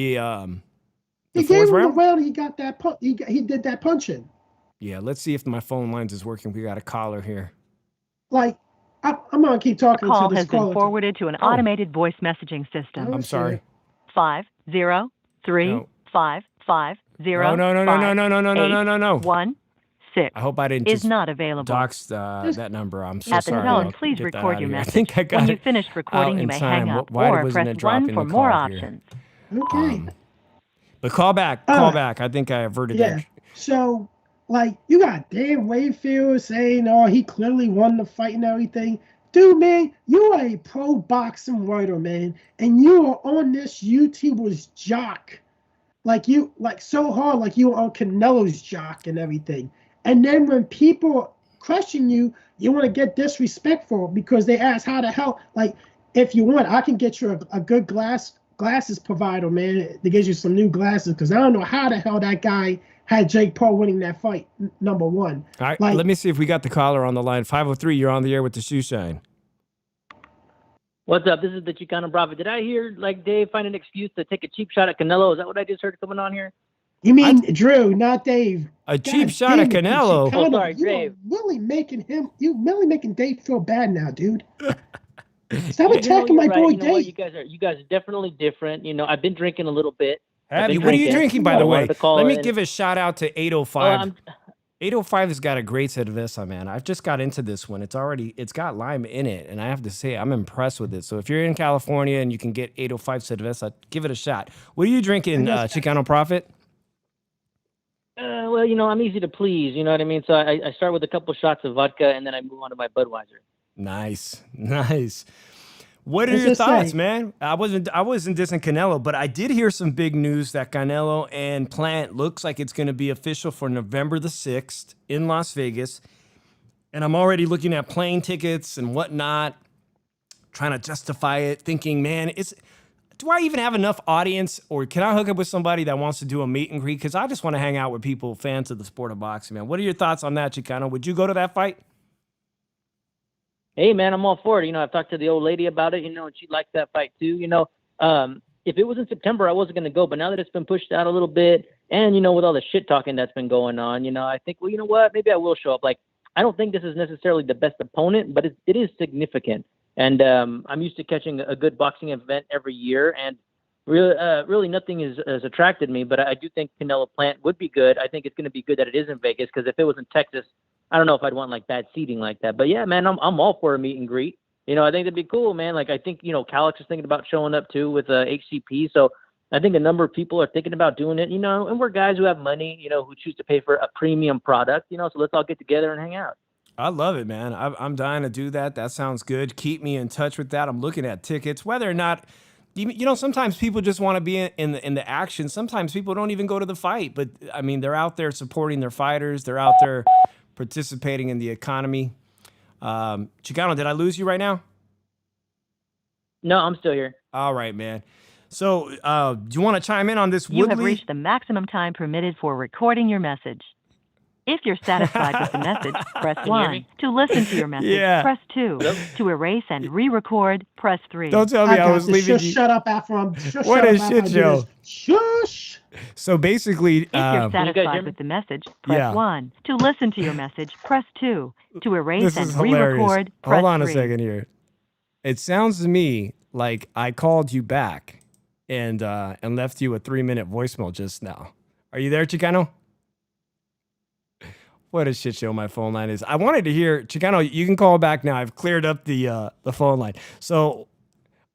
he gave him the round. He got that punch. He did that punching. Yeah, let's see if my phone lines is working. We got a caller here. Like, I'm gonna keep talking. Call has been forwarded to an automated voice messaging system. I'm sorry. 503-550. No. 1 6. I hope I didn't is not available. Dox that number. I'm so At the sorry. tone, please record your message. I think I got when it. you finish recording, you may hang up Why or wasn't press it dropping 1 for the more call here? options. Okay. But call back. I think I averted that. So, like, you got Dan Wayfield saying, oh, he clearly won the fight and everything. Dude, man, you are a pro boxing writer, man. And you are on this YouTuber's jock. Like, so hard, like you are on Canelo's jock and everything. And then when people question you, you want to get disrespectful because they ask how the hell, like, if you want, I can get you a good glasses provider, man, that gives you some new glasses, because I don't know how the hell that guy had Jake Paul winning that fight, number 1. All right, let me see if we got the caller on the line. 503, you're on the air with the Shoeshine. What's up? This is the Chicano Prophet. Did I hear, like, Dave find an excuse to take a cheap shot at Canelo? Is that what I just heard coming on here? You mean Drew, not Dave? Cheap shot at Canelo? Oh, sorry, Dave. You're really making Dave feel bad now, dude. Stop attacking my boy Dave. You guys are definitely different. I've been drinking a little bit. What are you drinking, by the way? Let me give a shout out to 805. 805 has got a great cerveza, man. I've just got into this one. It's got lime in it, and I have to say, I'm impressed with it. So if you're in California and you can get 805 cerveza, give it a shot. What are you drinking, Chicano Prophet? Well, I'm easy to please. You know what I mean? So I start with a couple shots of vodka, and then I move on to my Budweiser. Nice. What are your thoughts, man? I wasn't dissing Canelo, but I did hear some big news that Canelo and Plant looks like it's going to be official for November the 6th in Las Vegas. And I'm already looking at plane tickets and whatnot, trying to justify it, thinking, man, do I even have enough audience, or can I hook up with somebody that wants to do a meet and greet? Because I just want to hang out with people, fans of the sport of boxing, man. What are your thoughts on that, Chicano? Would you go to that fight? Hey, man, I'm all for it. I've talked to the old lady about it, and she liked that fight too. If it was in September, I wasn't going to go, but now that it's been pushed out a little bit, and with all the shit talking that's been going on, I think, well, you know what? Maybe I will show up. Like, I don't think this is necessarily the best opponent, but it is significant. And I'm used to catching a good boxing event every year, and really nothing has attracted me. But I do think Canelo Plant would be good. I think it's going to be good that it is in Vegas, because if it was in Texas, I don't know if I'd want like bad seating like that. But yeah, man, I'm all for a meet and greet. I think that'd be cool, man. Like, I think, Calix is thinking about showing up too with HCP. So I think a number of people are thinking about doing it, and we're guys who have money, who choose to pay for a premium product, so let's all get together and hang out. I love it, man. I'm dying to do that. That sounds good. Keep me in touch with that. I'm looking at tickets, whether or not, sometimes people just want to be in the action. Sometimes people don't even go to the fight, but I mean, they're out there supporting their fighters. They're out there participating in the economy. Chicano, did I lose you right now? No, I'm still here. All right, man. So, do you want to chime in on this? You have reached the maximum time permitted for recording your message. If you're satisfied with the message, press 1. To listen to your message, press 2. Yep. To erase and re-record, press 3. Don't tell me I was leaving you. Shut up after I'm. What a shit show. Shush. So basically, if you're satisfied with the message, press 1. To listen to your message, press 2. To erase and re-record, press 3. Hold on a second here. It sounds to me like I called you back and left you a 3-minute voicemail just now. Are you there, Chicano? What a shit show my phone line is. I wanted to hear, Chicano, you can call back now. I've cleared up the phone line. So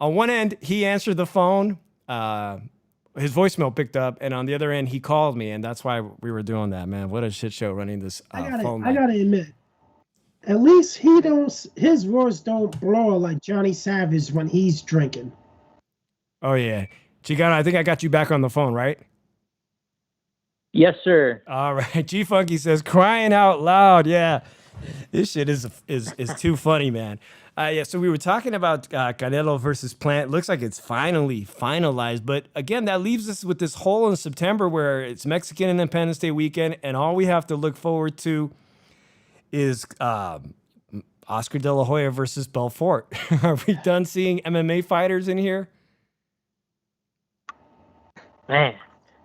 on one end, he answered the phone. His voicemail picked up. And on the other end, he called me. And that's why we were doing that, man. What a shit show running this phone line. I got to admit, at least his words don't blow like Johnny Savage when he's drinking. Oh, yeah. Chicano, I think I got you back on the phone, right? Yes, sir. All right. G Funky says, crying out loud. Yeah. This shit is too funny, man. So we were talking about Canelo versus Plant. Looks like it's finally finalized. But again, that leaves us with this hole in September where it's Mexican Independence Day weekend. And all we have to look forward to is Oscar De La Hoya versus Belfort. Are we done seeing MMA fighters in here? Man.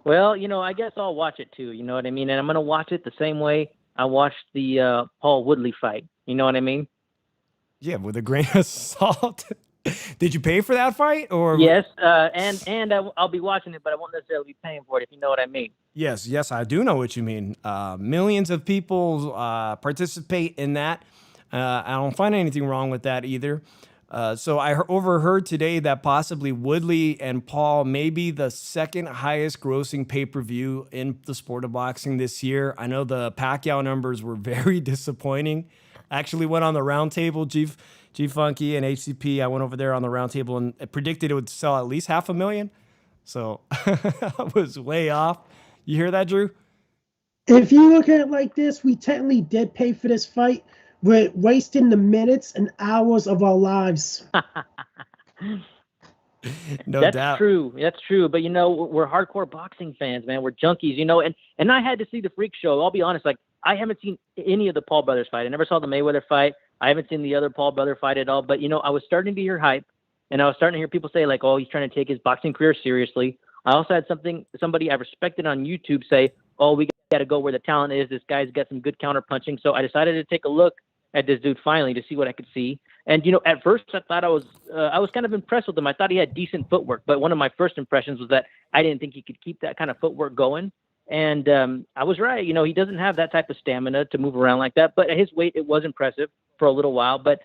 Well, I guess I'll watch it too. You know what I mean? And I'm going to watch it the same way I watched the Paul Woodley fight. You know what I mean? Yeah, with a grain of salt. Did you pay for that fight? Or yes, and I'll be watching it, but I won't necessarily be paying for it, if you know what I mean. Yes, I do know what you mean. Millions of people participate in that. I don't find anything wrong with that either. So I overheard today that possibly Woodley and Paul may be the second highest grossing pay-per-view in the sport of boxing this year. I know the Pacquiao numbers were very disappointing. I actually went on the round table, G Funky and HCP. I went over there on the round table and predicted it would sell at least 500,000. So I was way off. You hear that, Drew? If you look at it like this, we technically did pay for this fight. We're wasting the minutes and hours of our lives. No doubt. That's true. That's true. But, we're hardcore boxing fans, man. We're junkies, and I had to see the freak show. I'll be honest. Like, I haven't seen any of the Paul brothers fight. I never saw the Mayweather fight. I haven't seen the other Paul brother fight at all. But, I was starting to hear hype, and I was starting to hear people say, like, oh, he's trying to take his boxing career seriously. I also had somebody I respected on YouTube say, oh, we got to go where the talent is. This guy's got some good counter punching. So I decided to take a look at this dude finally to see what I could see. And, at first I thought I was kind of impressed with him. I thought he had decent footwork, but one of my first impressions was that I didn't think he could keep that kind of footwork going. And I was right. He doesn't have that type of stamina to move around like that, but at his weight, it was impressive for a little while, but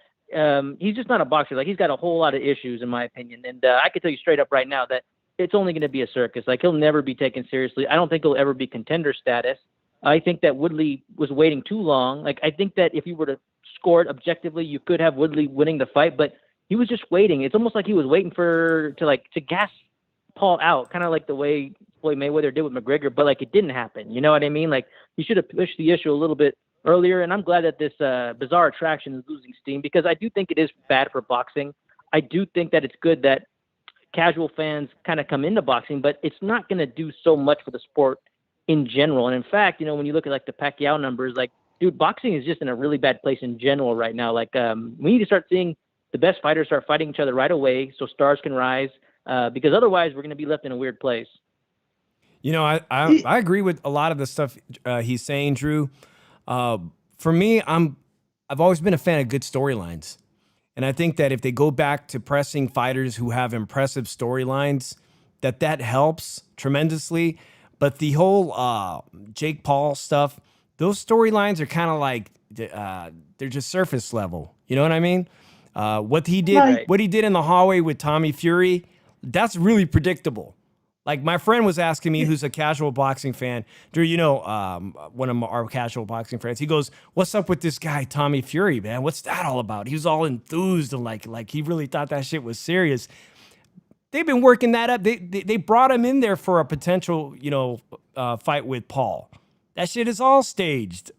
he's just not a boxer. Like, he's got a whole lot of issues in my opinion. And I can tell you straight up right now that it's only going to be a circus. Like, he'll never be taken seriously. I don't think he'll ever be contender status. I think that Woodley was waiting too long. Like, I think that if you were to score it objectively, you could have Woodley winning the fight, but he was just waiting. It's almost like he was waiting to gas Paul out, kind of like the way Floyd Mayweather did with McGregor, but like, it didn't happen. You know what I mean? Like, he should have pushed the issue a little bit earlier. And I'm glad that this bizarre attraction is losing steam, because I do think it is bad for boxing. I do think that it's good that casual fans kind of come into boxing, but it's not going to do so much for the sport in general. And in fact, when you look at like the Pacquiao numbers, like dude, boxing is just in a really bad place in general right now. Like, we need to start seeing the best fighters start fighting each other right away so stars can rise, because otherwise we're going to be left in a weird place. You know, I agree with a lot of the stuff he's saying, Drew. For me, I've always been a fan of good storylines. And I think that if they go back to pressing fighters who have impressive storylines, that helps tremendously. But the whole Jake Paul stuff, those storylines are kind of like they're just surface level. You know what I mean? What he did in the hallway with Tommy Fury, that's really predictable. Like my friend was asking me, who's a casual boxing fan, Drew, you know, one of our casual boxing friends, he goes, "What's up with this guy, Tommy Fury, man? What's that all about?" He was all enthused and like he really thought that shit was serious. They've been working that up. They brought him in there for a potential, you know, fight with Paul. That shit is all staged.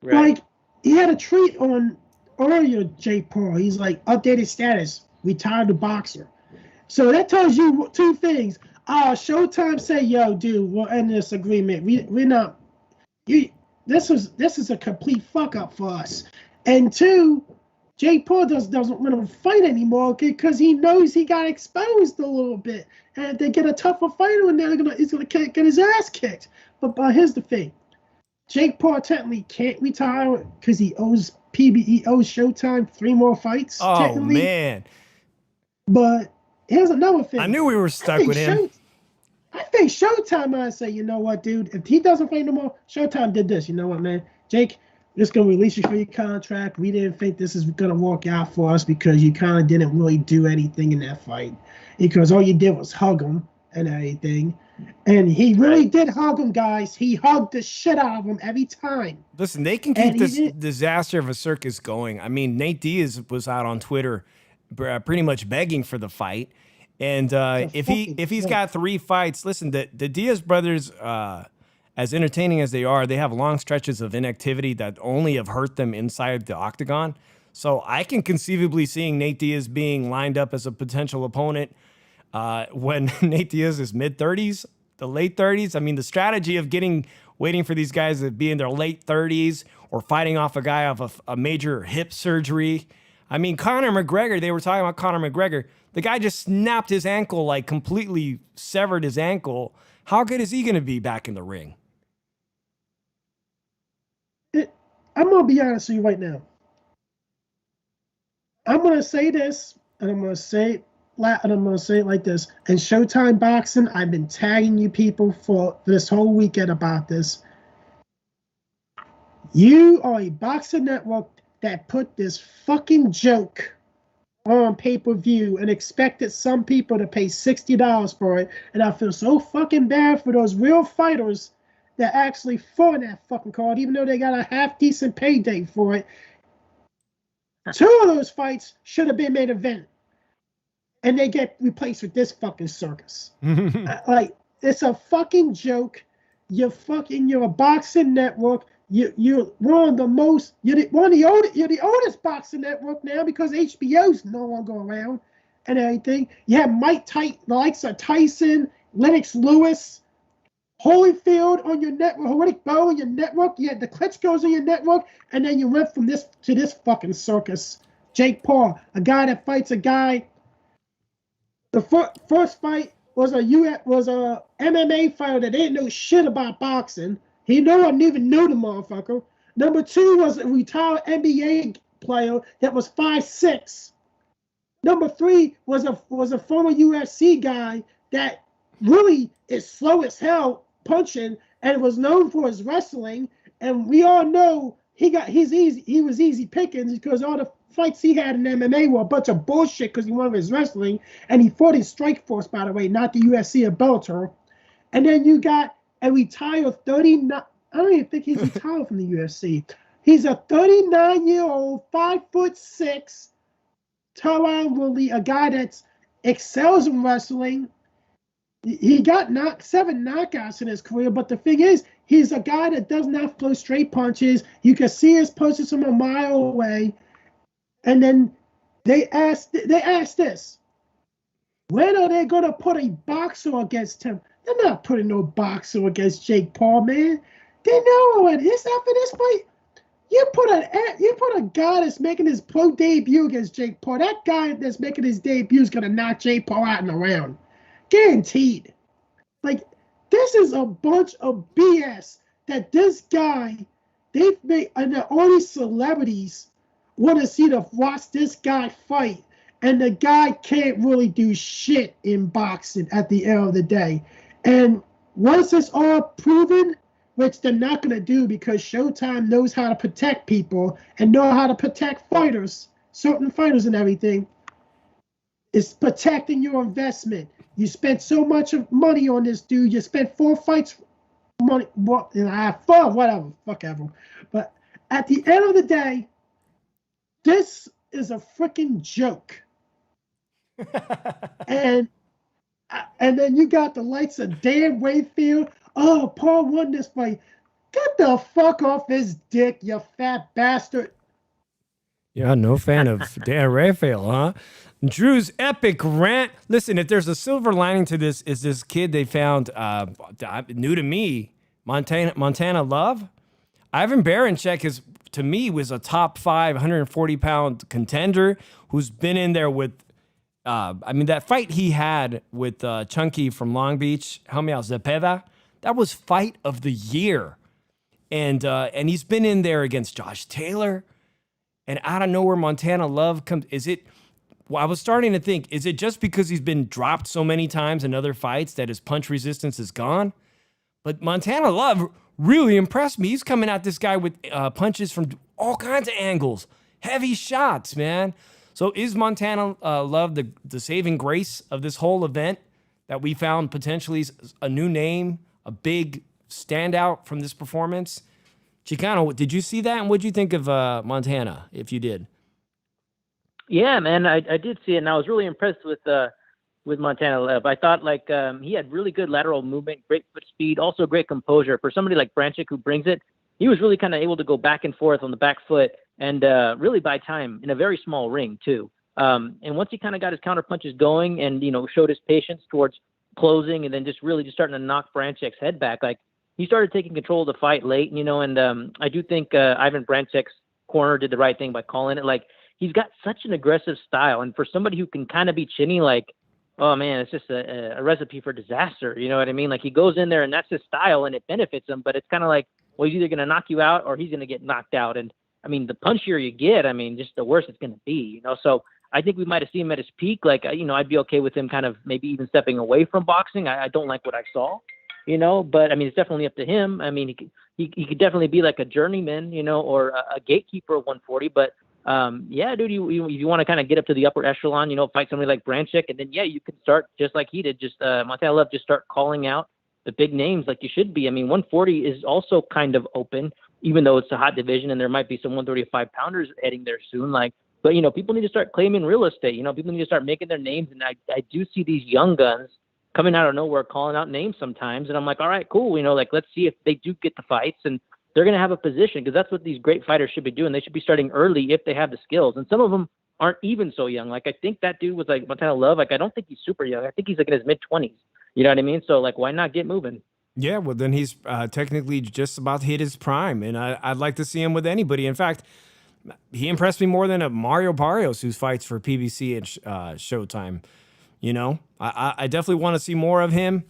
Right. Like he had a tweet on earlier, Jake Paul. He's like, updated status, retired the boxer. So that tells you two things. Showtime say, "Yo, dude, we'll end this agreement. We're not. This is a complete fuck up for us." And two, Jake Paul doesn't want to fight anymore because he knows he got exposed a little bit, and if they get a tougher fighter, and he's gonna get his ass kicked. But here's the thing: Jake Paul technically can't retire because he owes Showtime 3 more fights. Oh man! But here's another thing. I knew we were stuck with him. I think Showtime might say, "You know what, dude? If he doesn't fight no more, Showtime did this. You know what, man? Jake, we're just going to release you for your contract. We didn't think this is going to work out for us because you kind of didn't really do anything in that fight. Because all you did was hug him and everything. And he really did hug him, guys. He hugged the shit out of him every time." Listen, they can keep this disaster of a circus going. I mean, Nate Diaz was out on Twitter pretty much begging for the fight. And if he's got 3 fights, listen, the Diaz brothers, as entertaining as they are, they have long stretches of inactivity that only have hurt them inside the octagon. So I can conceivably seeing Nate Diaz being lined up as a potential opponent when Nate Diaz is mid-30s, the late 30s. I mean, the strategy of waiting for these guys to be in their late 30s or fighting off a guy off a major hip surgery. I mean, Conor McGregor, they were talking about Conor McGregor. The guy just snapped his ankle, like completely severed his ankle. How good is he going to be back in the ring? I'm going to be honest with you right now. I'm going to say this, and I'm going to say it like this. In Showtime Boxing, I've been tagging you people for this whole weekend about this. You are a boxing network that put this fucking joke on pay-per-view and expected some people to pay $60 for it. And I feel so fucking bad for those real fighters that actually fought that fucking card, even though they got a half-decent payday for it. 2 of those fights should have been main event. And they get replaced with this fucking circus. Like, it's a fucking joke. You're a boxing network. You're one of the most. You're the oldest boxing network now because HBO's no longer around and everything. You have the likes of Tyson, Lennox Lewis, Holyfield on your network, Riddick Bowe on your network. You had the Klitschko's on your network, and then you went from this to this fucking circus. Jake Paul, a guy that fights a guy. The first fight was a MMA fighter that didn't know shit about boxing. He didn't even know the motherfucker. Number 2 was a retired NBA player that was 5'6". Number 3 was a former UFC guy that really is slow as hell punching and was known for his wrestling. And we all know he was easy pickings because all the fights he had in MMA were a bunch of bullshit because he wanted his wrestling. And he fought in Strikeforce, by the way, not the UFC or Bellator. And then you got a retired 39. I don't even think he's retired from the UFC. He's a 39-year-old, 5'6", Tyron Woodley, a guy that excels in wrestling. He got 7 knockouts in his career, but the thing is, he's a guy that does not throw straight punches. You can see his punches from a mile away. And then they asked this: when are they going to put a boxer against him? They're not putting no boxer against Jake Paul, man. They know already. This after this fight, you put a guy that's making his pro debut against Jake Paul. That guy that's making his debut is gonna knock Jake Paul out in a round, guaranteed. Like, this is a bunch of BS that this guy, they've made, and all these celebrities want to watch this guy fight, and the guy can't really do shit in boxing at the end of the day. And once it's all proven, which they're not going to do because Showtime knows how to protect people and know how to protect fighters, certain fighters and everything, it's protecting your investment. You spent so much of money on this dude. You spent 4 fights, money, whatever, fuck ever. But at the end of the day, this is a freaking joke. and then you got the likes of Dan Wayfield. Oh, Paul won this fight. Get the fuck off his dick, you fat bastard. Yeah, no fan of Dan Raphael, huh? Drew's epic rant. Listen, if there's a silver lining to this, is this kid they found new to me, Montana Love. Ivan Barancek to me was a top 5 140-pound contender who's been in there with that fight he had with Chunky from Long Beach, Helmiao Zepeda, that was fight of the year. And he's been in there against Josh Taylor. And out of nowhere, Montana Love comes. I was starting to think, is it just because he's been dropped so many times in other fights that his punch resistance is gone? But Montana Love really impressed me. He's coming at this guy with punches from all kinds of angles. Heavy shots, man. So is Montana Love the saving grace of this whole event that we found potentially a new name, a big standout from this performance? Chicano, did you see that? And what did you think of Montana, if you did? Yeah, man, I did see it, and I was really impressed with Montana Love. I thought he had really good lateral movement, great foot speed, also great composure. For somebody like Branchik who brings it, he was really kind of able to go back and forth on the back foot and really buy time in a very small ring too. And once he kind of got his counter punches going and showed his patience towards closing and then just starting to knock Branchik's head back, like he started taking control of the fight late, and I do think Ivan Branchik's corner did the right thing by calling it. Like, he's got such an aggressive style, and for somebody who can kind of be chinny, like, oh man, it's just a recipe for disaster. You know what I mean? Like, he goes in there and that's his style and it benefits him, but it's kind of like, well, he's either going to knock you out or he's going to get knocked out. And I mean, the punchier you get, I mean, just the worse it's going to be, So I think we might have seen him at his peak. Like, I'd be okay with him kind of maybe even stepping away from boxing. I don't like what I saw, but I mean, it's definitely up to him. I mean, he could definitely be like a journeyman, or a gatekeeper of 140, but yeah, dude, you want to kind of get up to the upper echelon, fight somebody like Branchik, and then, yeah, you can start just like he did, just Montana Love, just start calling out the big names like you should be. I mean, 140 is also kind of open, even though it's a hot division and there might be some 135-pounders heading there soon. But people need to start claiming real estate. People need to start making their names. And I do see these young guns coming out of nowhere, calling out names sometimes. And I'm like, all right, cool. Let's see if they do get the fights and they're going to have a position, because that's what these great fighters should be doing. They should be starting early if they have the skills. And some of them aren't even so young. Like, I think that dude was like Montana Love. Like, I don't think he's super young. I think he's like in his mid-20s. You know what I mean? So, like, why not get moving? Yeah, well, then he's technically just about to hit his prime, and I'd like to see him with anybody. In fact, he impressed me more than a Mario Barrios who fights for PBC and Showtime. I definitely want to see more of him.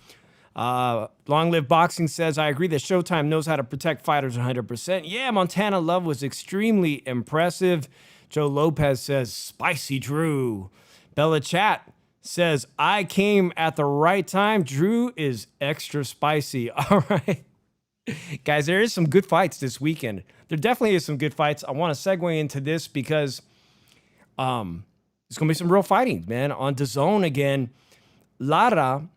Long Live Boxing says, I agree that Showtime knows how to protect fighters 100%. Yeah, Montana Love was extremely impressive. Joe Lopez says, spicy Drew. Bella Chat says, I came at the right time. Drew is extra spicy. All right. Guys, there is some good fights this weekend. There definitely is some good fights. I want to segue into this because there's going to be some real fighting, man. On DAZN again, Lara,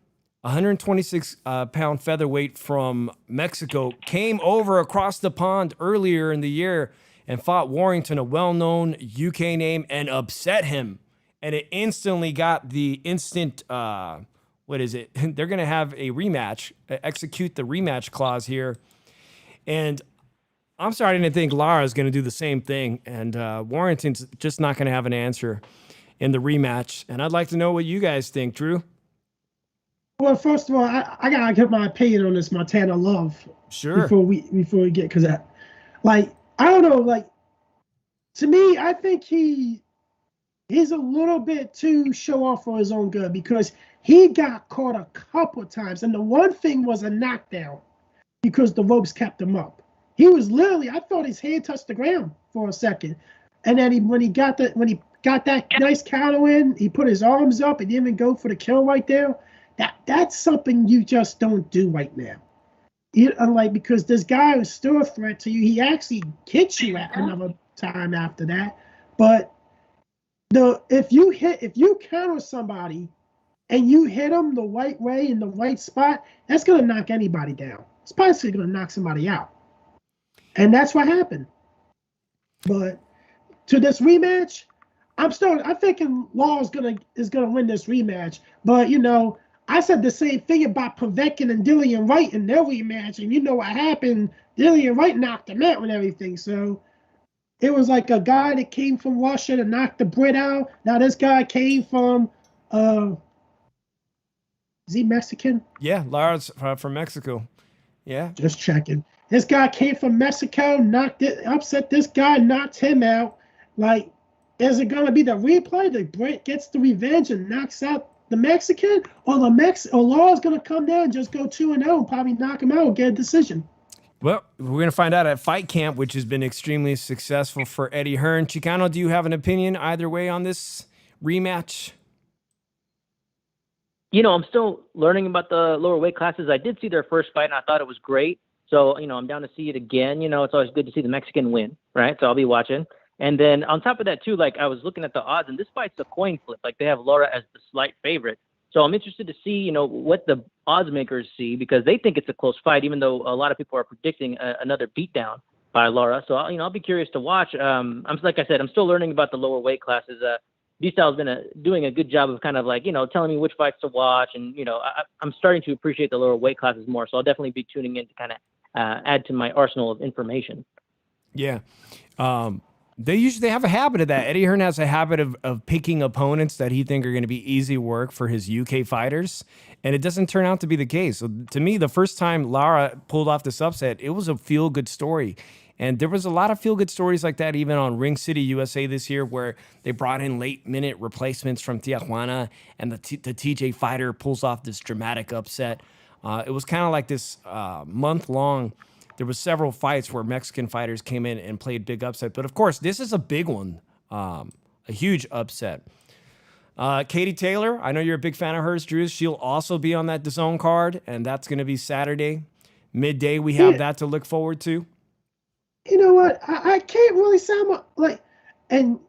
126-pound featherweight from Mexico, came over across the pond earlier in the year and fought Warrington, a well-known UK name, and upset him. And it instantly got the instant, what is it? They're going to have a rematch, execute the rematch clause here. And I'm starting to think Lara's going to do the same thing. And Warrington's just not going to have an answer in the rematch. And I'd like to know what you guys think, Drew. Well, first of all, I got to give my opinion on this Montana Love Sure. Before we get, because like, I don't know, like, to me, I think he's a little bit too show off for his own good, because he got caught a couple times, and the one thing was a knockdown because the ropes kept him up. He was literally, I thought his hand touched the ground for a second, and then when he got that nice counter in, he put his arms up and didn't even go for the kill right there. That's something you just don't do right now. Unlike, because this guy is still a threat to you. He actually hits you at another time after that. But if you counter somebody and you hit them the right way in the right spot, that's gonna knock anybody down. It's probably gonna knock somebody out. And that's what happened. But to this rematch, I'm thinking Law is gonna win this rematch. But I said the same thing about Povetkin and Dillian Wright in their rematch, and you know what happened? Dillian Wright knocked him out and everything. So it was like a guy that came from Russia to knock the Brit out. Now this guy came from, is he Mexican? Yeah, Lara's from Mexico. Yeah. Just checking. This guy came from Mexico, upset this guy, knocked him out. Like, is it going to be the replay? The Brit gets the revenge and knocks out the Mexican, or Law's going to come down and just go 2-0 and probably knock him out and get a decision? Well, we're going to find out at Fight Camp, which has been extremely successful for Eddie Hearn. Chicano, do you have an opinion either way on this rematch? I'm still learning about the lower weight classes. I did see their first fight, and I thought it was great. So, I'm down to see it again. It's always good to see the Mexican win, right? So I'll be watching. And then on top of that, too, like, I was looking at the odds, and this fight's a coin flip. Like, they have Lara as the slight favorite. So I'm interested to see, what the odds makers see, because they think it's a close fight, even though a lot of people are predicting another beatdown by Lara. So, I'll be curious to watch. Like I said, I'm still learning about the lower weight classes. D-Style's been doing a good job of kind of like, telling me which fights to watch. And, I'm starting to appreciate the lower weight classes more. So I'll definitely be tuning in to kind of add to my arsenal of information. Yeah. They usually have a habit of that. Eddie Hearn has a habit of picking opponents that he think are going to be easy work for his UK fighters, and it doesn't turn out to be the case. So to me, the first time Lara pulled off this upset, it was a feel-good story. And there was a lot of feel-good stories like that even on Ring City, USA this year, where they brought in late-minute replacements from Tijuana, and the TJ fighter pulls off this dramatic upset. It was kind of like this month-long. There was several fights where Mexican fighters came in and played big upset. But, of course, this is a big one, a huge upset. Katie Taylor, I know you're a big fan of hers, Drew. She'll also be on that DAZN card, and that's going to be Saturday. Midday, we have that to look forward to. You know what? I can't really sound like, and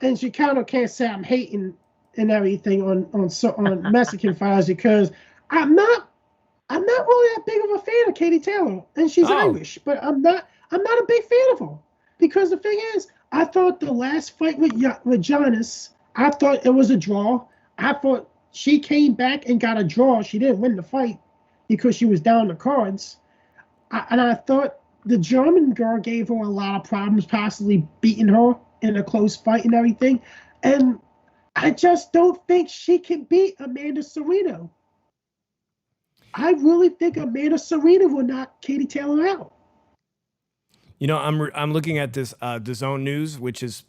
Chicano can't say I'm hating and everything on Mexican fighters, because I'm not really that big of a fan of Katie Taylor, and she's Irish, but I'm not a big fan of her, because the thing is, I thought the last fight with Jonas, I thought it was a draw. I thought she came back and got a draw. She didn't win the fight because she was down the cards, and I thought the German girl gave her a lot of problems, possibly beating her in a close fight and everything, and I just don't think she can beat Amanda Serrano. I really think Amanda Serrano will knock Katie Taylor out. I'm looking at this DAZN News, which is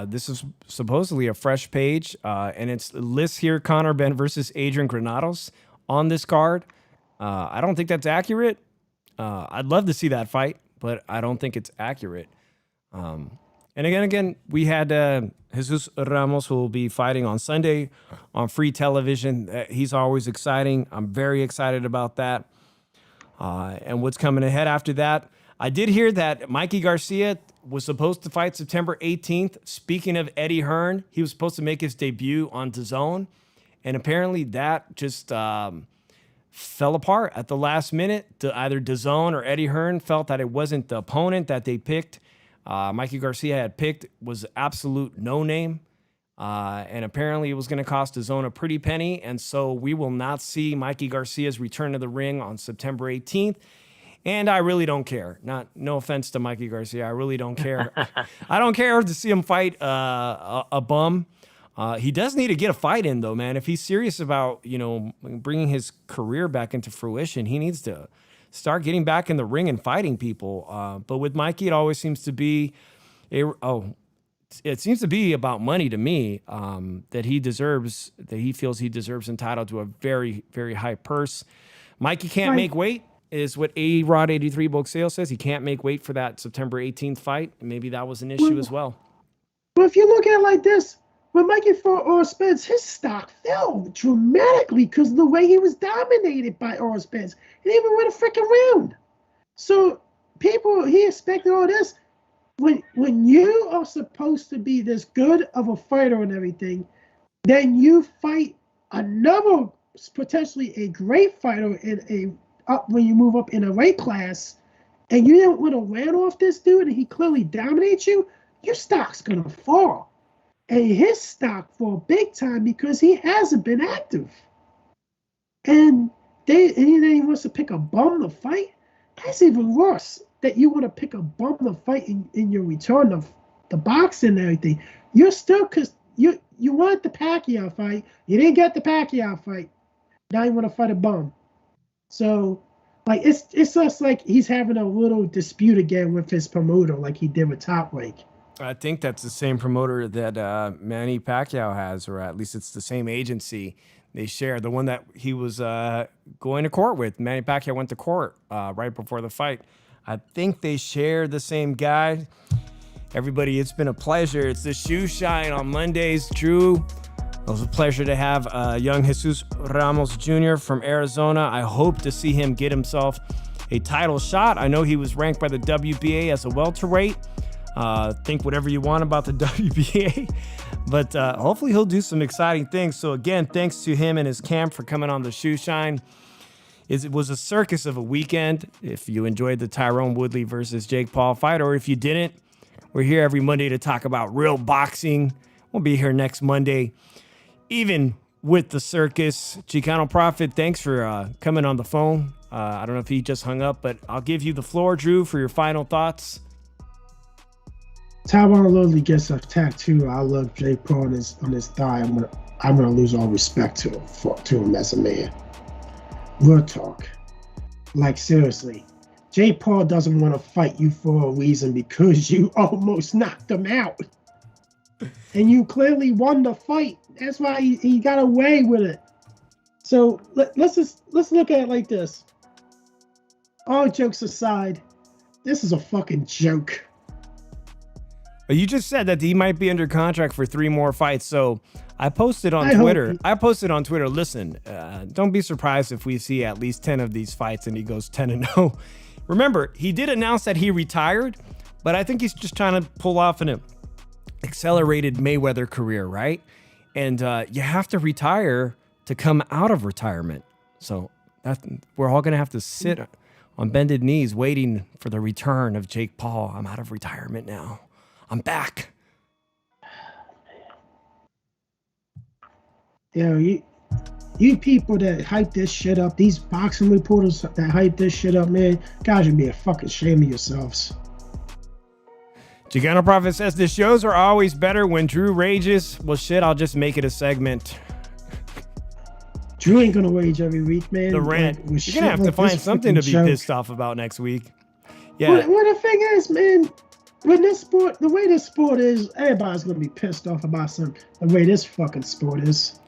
this is supposedly a fresh page, and it's lists here Conor Benn versus Adrian Granados on this card. I don't think that's accurate. I'd love to see that fight, but I don't think it's accurate. And again, we had Jesus Ramos, who will be fighting on Sunday on free television. He's always exciting. I'm very excited about that. And what's coming ahead after that. I did hear that Mikey Garcia was supposed to fight September 18th. Speaking of Eddie Hearn, he was supposed to make his debut on DAZN. And apparently that just fell apart at the last minute. Either DAZN or Eddie Hearn felt that it wasn't the opponent that they picked. Mikey Garcia had picked was absolute no-name. And apparently it was going to cost DAZN a pretty penny. And so we will not see Mikey Garcia's return to the ring on September 18th. And I really don't care. No offense to Mikey Garcia. I really don't care. I don't care to see him fight a bum. He does need to get a fight in, though, man. If he's serious about, bringing his career back into fruition, he needs to start getting back in the ring and fighting people. But with Mikey, it always seems to be it seems to be about money to me, that he feels he deserves, entitled to a very, very high purse. Mikey can't make weight is what A-Rod 83 Book Sale says. He can't make weight for that September 18th fight. Maybe that was an issue as well. Well, if you look at it like this, when Mikey fought Spence, his stock fell dramatically because of the way he was dominated by Spence. He didn't even win a freaking round. So he expected all this. When you are supposed to be this good of a fighter and everything, then you fight another potentially a great fighter when you move up in a weight class, and you don't want to run off this dude and he clearly dominates you, your stock's gonna fall. And his stock fall big time because he hasn't been active. And then he wants to pick a bum to fight. That's even worse. That you want to pick a bum to fight in your return of the boxing and everything. You're still, because you wanted the Pacquiao fight. You didn't get the Pacquiao fight. Now you want to fight a bum. So, like, it's just like he's having a little dispute again with his promoter, like he did with Top Rank. I think that's the same promoter that Manny Pacquiao has, or at least it's the same agency. They share the one that he was going to court with. Manny Pacquiao went to court right before the fight. I think they share the same guy. Everybody, it's been a pleasure. It's the Shoeshine on Mondays. Drew, it was a pleasure to have young Jesus Ramos Jr. from Arizona. I hope to see him get himself a title shot. I know he was ranked by the WBA as a welterweight. Think whatever you want about the WBA, but hopefully he'll do some exciting things. So again, thanks to him and his camp for coming on the Shoeshine. It was a circus of a weekend. If you enjoyed the Tyrone Woodley versus Jake Paul fight, or if you didn't, we're here every Monday to talk about real boxing. We'll be here next Monday, even with the circus. Chicano Prophet, thanks for coming on the phone. I don't know if he just hung up, but I'll give you the floor, Drew, for your final thoughts. Tyrone Woodley gets a tattoo. I love Jake Paul on his thigh. I'm gonna lose all respect to him as a man. Real talk. Like, seriously, Jake Paul doesn't want to fight you for a reason because you almost knocked him out. And you clearly won the fight. That's why he got away with it. So let's look at it like this. All jokes aside, this is a fucking joke. You just said that he might be under contract for 3 more fights. So I posted on Twitter. Listen, don't be surprised if we see at least 10 of these fights and he goes 10-0. Remember, he did announce that he retired, but I think he's just trying to pull off an accelerated Mayweather career, right? And you have to retire to come out of retirement. So we're all going to have to sit on bended knees waiting for the return of Jake Paul. I'm out of retirement now. I'm back. You people that hype this shit up, these boxing reporters that hype this shit up, man, guys should be a fucking shame of yourselves. Chicano Prophet says the shows are always better when Drew rages. Well, shit, I'll just make it a segment. Drew ain't gonna rage every week, man. The rant. You're gonna have to find something to be pissed off about next week. Yeah. Well, the thing is, man, when this sport, the way this sport is, everybody's gonna be pissed off about the way this fucking sport is.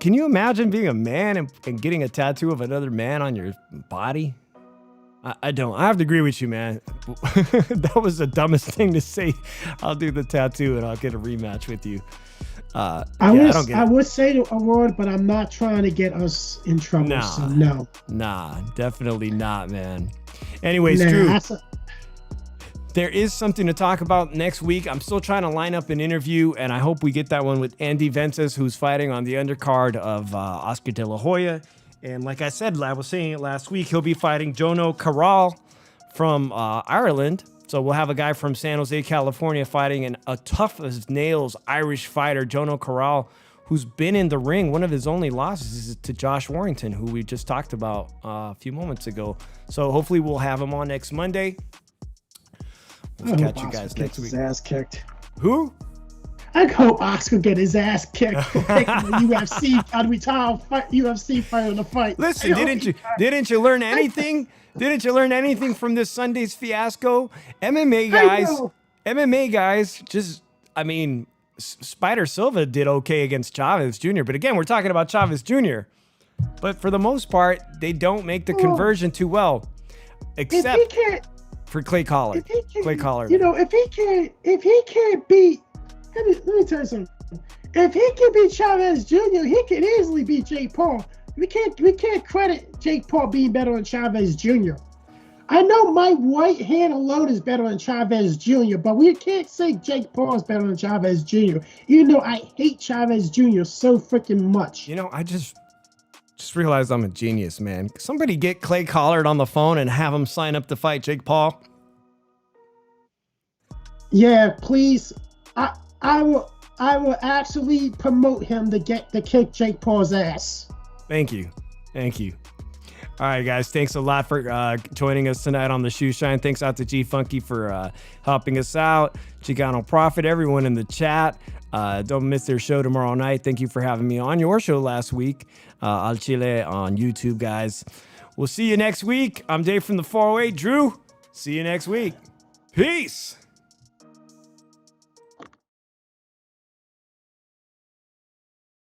Can you imagine being a man and getting a tattoo of another man on your body? I don't. I have to agree with you, man. That was the dumbest thing to say. I'll do the tattoo and I'll get a rematch with you. I would say a word, but I'm not trying to get us in trouble. Nah, so no. Nah, definitely not, man. Anyways, Drew, there is something to talk about next week. I'm still trying to line up an interview, and I hope we get that one with Andy Vences, who's fighting on the undercard of Oscar De La Hoya. And like I said, I was saying it last week, he'll be fighting Jono Corral from Ireland. So we'll have a guy from San Jose, California fighting a tough as nails Irish fighter, Jono Corral, who's been in the ring. One of his only losses is to Josh Warrington, who we just talked about a few moments ago. So hopefully we'll have him on next Monday. We'll catch you guys next week. His ass kicked. Who? I hope Oscar get his ass kicked for picking the UFC fight on the fight. Listen, didn't you learn anything? Didn't you learn anything from this Sunday's fiasco? MMA guys, just, I mean, Spider Silva did okay against Chavez Jr., but again, we're talking about Chavez Jr. But for the most part, they don't make the conversion too well, except for Clay Collard. Clay Collard. You know, if he can't beat, let me tell you something. If he can beat Chavez Jr., he can easily beat Jake Paul. We can't credit Jake Paul being better than Chavez Jr. I know Mike White hand alone is better than Chavez Jr., but we can't say Jake Paul is better than Chavez Jr. Even though I hate Chavez Jr. so freaking much. You know, I just realized I'm a genius, man. Somebody get Clay Collard on the phone and have him sign up to fight Jake Paul. Yeah, please. I will actually promote him to kick Jake Paul's ass. Thank you. All right, guys. Thanks a lot for joining us tonight on the Shoeshine. Thanks out to G Funky for helping us out. Chicano Prophet, everyone in the chat. Don't miss their show tomorrow night. Thank you for having me on your show last week. Al Chile on YouTube, guys. We'll see you next week. I'm Dave from the 408. Drew, see you next week. Peace.